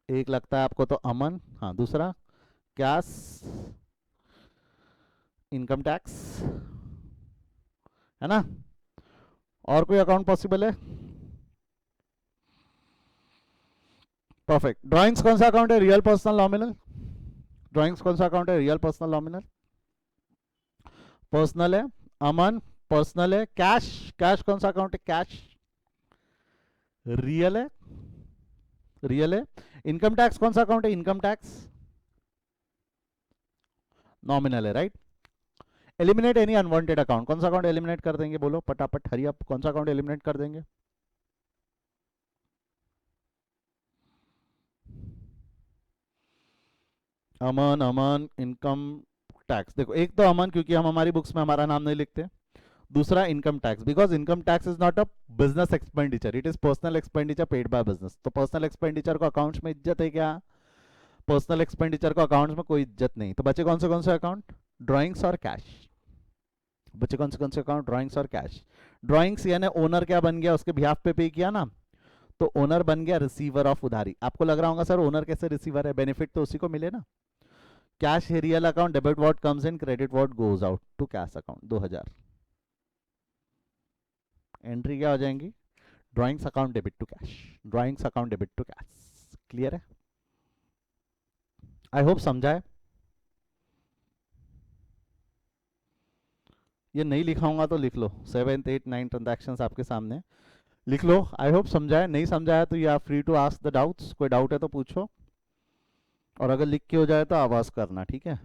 A: एक लगता है आपको तो अमन, हाँ। दूसरा कैश, इनकम टैक्स, है ना? और कोई अकाउंट पॉसिबल है? परफेक्ट। ड्राइंग्स कौन सा अकाउंट है, रियल पर्सनल नॉमिनल? ड्राइंग्स कौन सा अकाउंट है, रियल पर्सनल नॉमिनल? पर्सनल है। अमन पर्सनल है। कैश, कैश कौन सा अकाउंट है, कैश रियल है, रियल है। इनकम टैक्स कौन सा अकाउंट है, इनकम टैक्स नॉमिनल है, right? Eliminate any unwanted account, कौन सा अकाउंट एलिमिनेट कर देंगे, बोलो पटापट, हरी अप, कौन सा अकाउंट एलिमिनेट कर देंगे? अमन, अमन, इनकम टैक्स। देखो, एक तो अमन, क्योंकि हम हमारी बुक्स में हमारा नाम नहीं लिखते। दूसरा income tax, because income tax is not a business expenditure, it is personal expenditure paid by business. तो पर्सनल एक्सपेंडिचर को अकाउंट्स में इज्जत है क्या? पर्सनल एक्सपेंडिचर को अकाउंट्स में कोई इज्जत नहीं। तो बचे कौन से अकाउंट? ड्राइंग्स और कैश। बचे कौन से अकाउंट? ड्राइंग्स और कैश। ड्राइंग्स यानी ओनर क्या बन गया, उसके बिहाफ पे किया ना, तो ओनर बन गया रिसीवर ऑफ उधारी। आपको लग रहा होगा सर ओनर कैसे रिसीवर है, बेनिफिट तो उसी को मिले ना। कैश है real account, debit what comes in, credit what goes out to cash account. 2000 entry क्या हो जाएंगी, drawings account debit to cash, drawings account debit to cash. Clear है? आई होप समझा है। ये नहीं लिखाऊंगा तो लिख लो, 7th 8 9 ट्रांजैक्शंस आपके सामने, लिख लो। आई होप समझाए, नहीं समझाया तो you are free to ask the doubts, कोई डाउट है तो पूछो, और अगर लिख के हो जाए तो आवाज करना, ठीक है?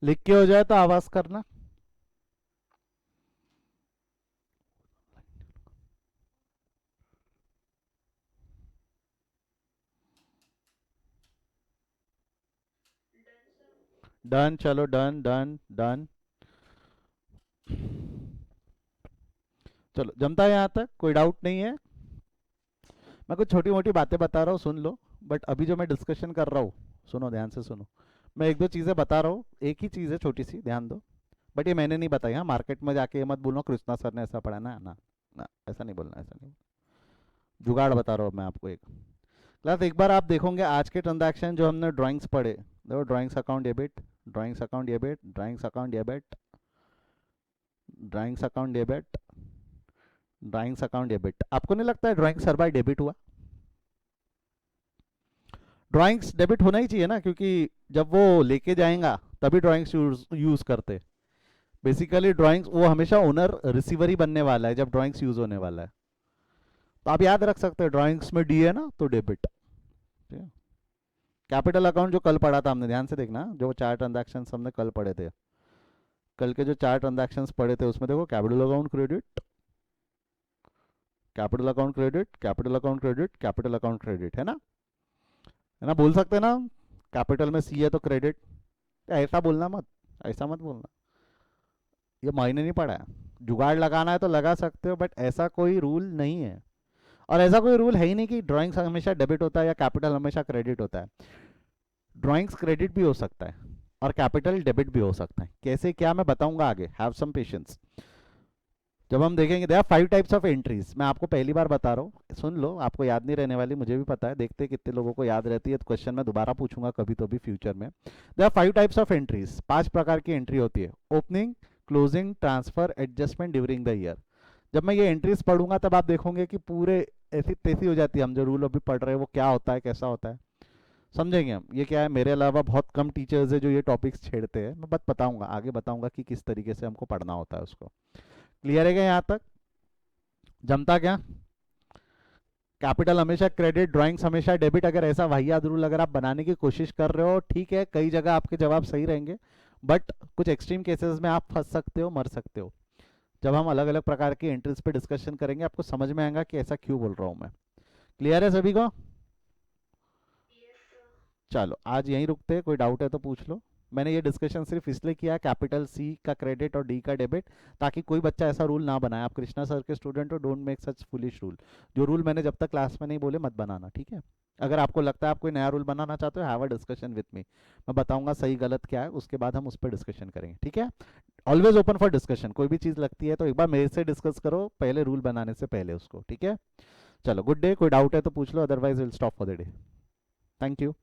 A: लिख के हो जाए तो आवाज करना। डन, चलो डन डन डन। चलो जमता है यहाँ तक, कोई डाउट नहीं है। मैं कुछ छोटी मोटी बातें बता रहा हूँ, सुन लो। बट अभी जो मैं डिस्कशन कर रहा हूँ, सुनो ध्यान से सुनो। मैं एक दो चीज़ें बता रहा हूँ, एक ही चीज़ है छोटी सी, ध्यान दो। बट ये मैंने नहीं बताई, हाँ मार्केट में जाके ये मत बोलना कृष्णा सर ने ऐसा पढ़ा ना, ना ऐसा नहीं बोलना, ऐसा नहीं। जुगाड़ बता रहा हूँ मैं आपको एक। क्लास एक बार आप देखोगे आज के ट्रांजैक्शन जो हमने ड्राइंग्स पढ़े, देखो drawings account debit, drawings account debit, drawings account debit, drawings account debit, drawings account debit. आपको नहीं लगता है ड्राइंग्स हर बार डेबिट हुआ? ड्राइंग्स डेबिट होना ही चाहिए ना, क्योंकि जब वो लेके जाएगा तभी ड्राइंग्स यूज करते। बेसिकली ड्राइंग्स वो हमेशा ओनर रिसीवर ही बनने वाला है जब ड्राइंग्स यूज होने वाला है। तो आप याद रख सकते हैं ड्राइंग्स में डी है ना तो डेबिट। ठीक है। कैपिटल अकाउंट जो कल पढ़ा था हमने, ध्यान से देखना, जो चार ट्रांजैक्शन हमने कल पढ़े थे, कल के जो चार ट्रांजैक्शन पढ़े थे उसमें देखो capital account credit, capital account credit, capital account credit, capital account credit, है ना, बोल सकते हैं ना। कैपिटल में सी है तो क्रेडिट। ऐसा बोलना मत, ऐसा मत बोलना, ये मायने नहीं पड़ा है। जुगाड़ लगाना है तो लगा सकते हो, बट ऐसा कोई रूल नहीं है। और ऐसा कोई रूल है ही नहीं कि ड्राइंग्स हमेशा डेबिट होता है या कैपिटल हमेशा क्रेडिट होता है। ड्राइंग्स क्रेडिट भी हो सकता है और कैपिटल डेबिट भी हो सकता है। कैसे क्या मैं बताऊंगा आगे, हैव सम पेशेंस। जब हम देखेंगे there are 5 types of entries, मैं आपको पहली बार बता रहा हूँ, सुन लो, आपको याद नहीं रहने वाली, मुझे भी पता है, देखते हैं कितने लोगों को याद रहती है। तो क्वेश्चन मैं दोबारा पूछूंगा कभी तो भी फ्यूचर में। There are 5 types of entries, 5 प्रकार की एंट्री होती है। Opening, closing, transfer, adjustment during the year. जब मैं ये एंट्रीज पढ़ूंगा तब आप देखोगे कि पूरे ऐसी तैसी हो जाती है। हम जो रूल अभी पढ़ रहे हैं वो क्या होता है, कैसा होता है, समझेंगे हम। ये क्या है, मेरे अलावा बहुत कम टीचर्स है जो ये टॉपिक्स छेड़ते हैं। मैं बस बताऊंगा, आगे बताऊंगा कि किस तरीके से हमको पढ़ना होता है उसको। क्लियर है क्या यहाँ तक? जमता क्या? कैपिटल हमेशा क्रेडिट, ड्राइंग्स हमेशा डेबिट। अगर ऐसा वाहियात रूल अगर आप बनाने की कोशिश कर रहे हो, ठीक है, कई जगह आपके जवाब सही रहेंगे, बट कुछ एक्सट्रीम केसेस में आप फंस सकते हो, मर सकते हो। जब हम अलग अलग प्रकार की एंट्रीज पे डिस्कशन करेंगे आपको समझ में आएगा कि ऐसा क्यों बोल रहा हूं मैं। क्लियर है सभी को? चलो आज यहीं रुकते हैं, कोई डाउट है तो पूछ लो। मैंने ये डिस्कशन सिर्फ इसलिए किया कैपिटल सी का क्रेडिट और डी का डेबिट, ताकि कोई बच्चा ऐसा रूल ना बनाए। आप कृष्णा सर के स्टूडेंट हो, don't make such foolish rule. जो रूल मैंने जब तक क्लास में नहीं बोले मत बनाना, ठीक है? अगर आपको लगता है आप कोई नया रूल बनाना चाहते हो, have a discussion with me, मैं बताऊंगा सही गलत क्या है, उसके बाद हम उस पर डिस्कशन करेंगे, ठीक है? ऑलवेज ओपन फॉर डिस्कशन, कोई भी चीज़ लगती है तो एक बार मेरे से डिस्कस करो पहले, रूल बनाने से पहले उसको, ठीक है? चलो गुड डे, कोई डाउट है तो पूछ लो, otherwise will stop for the day. Thank you.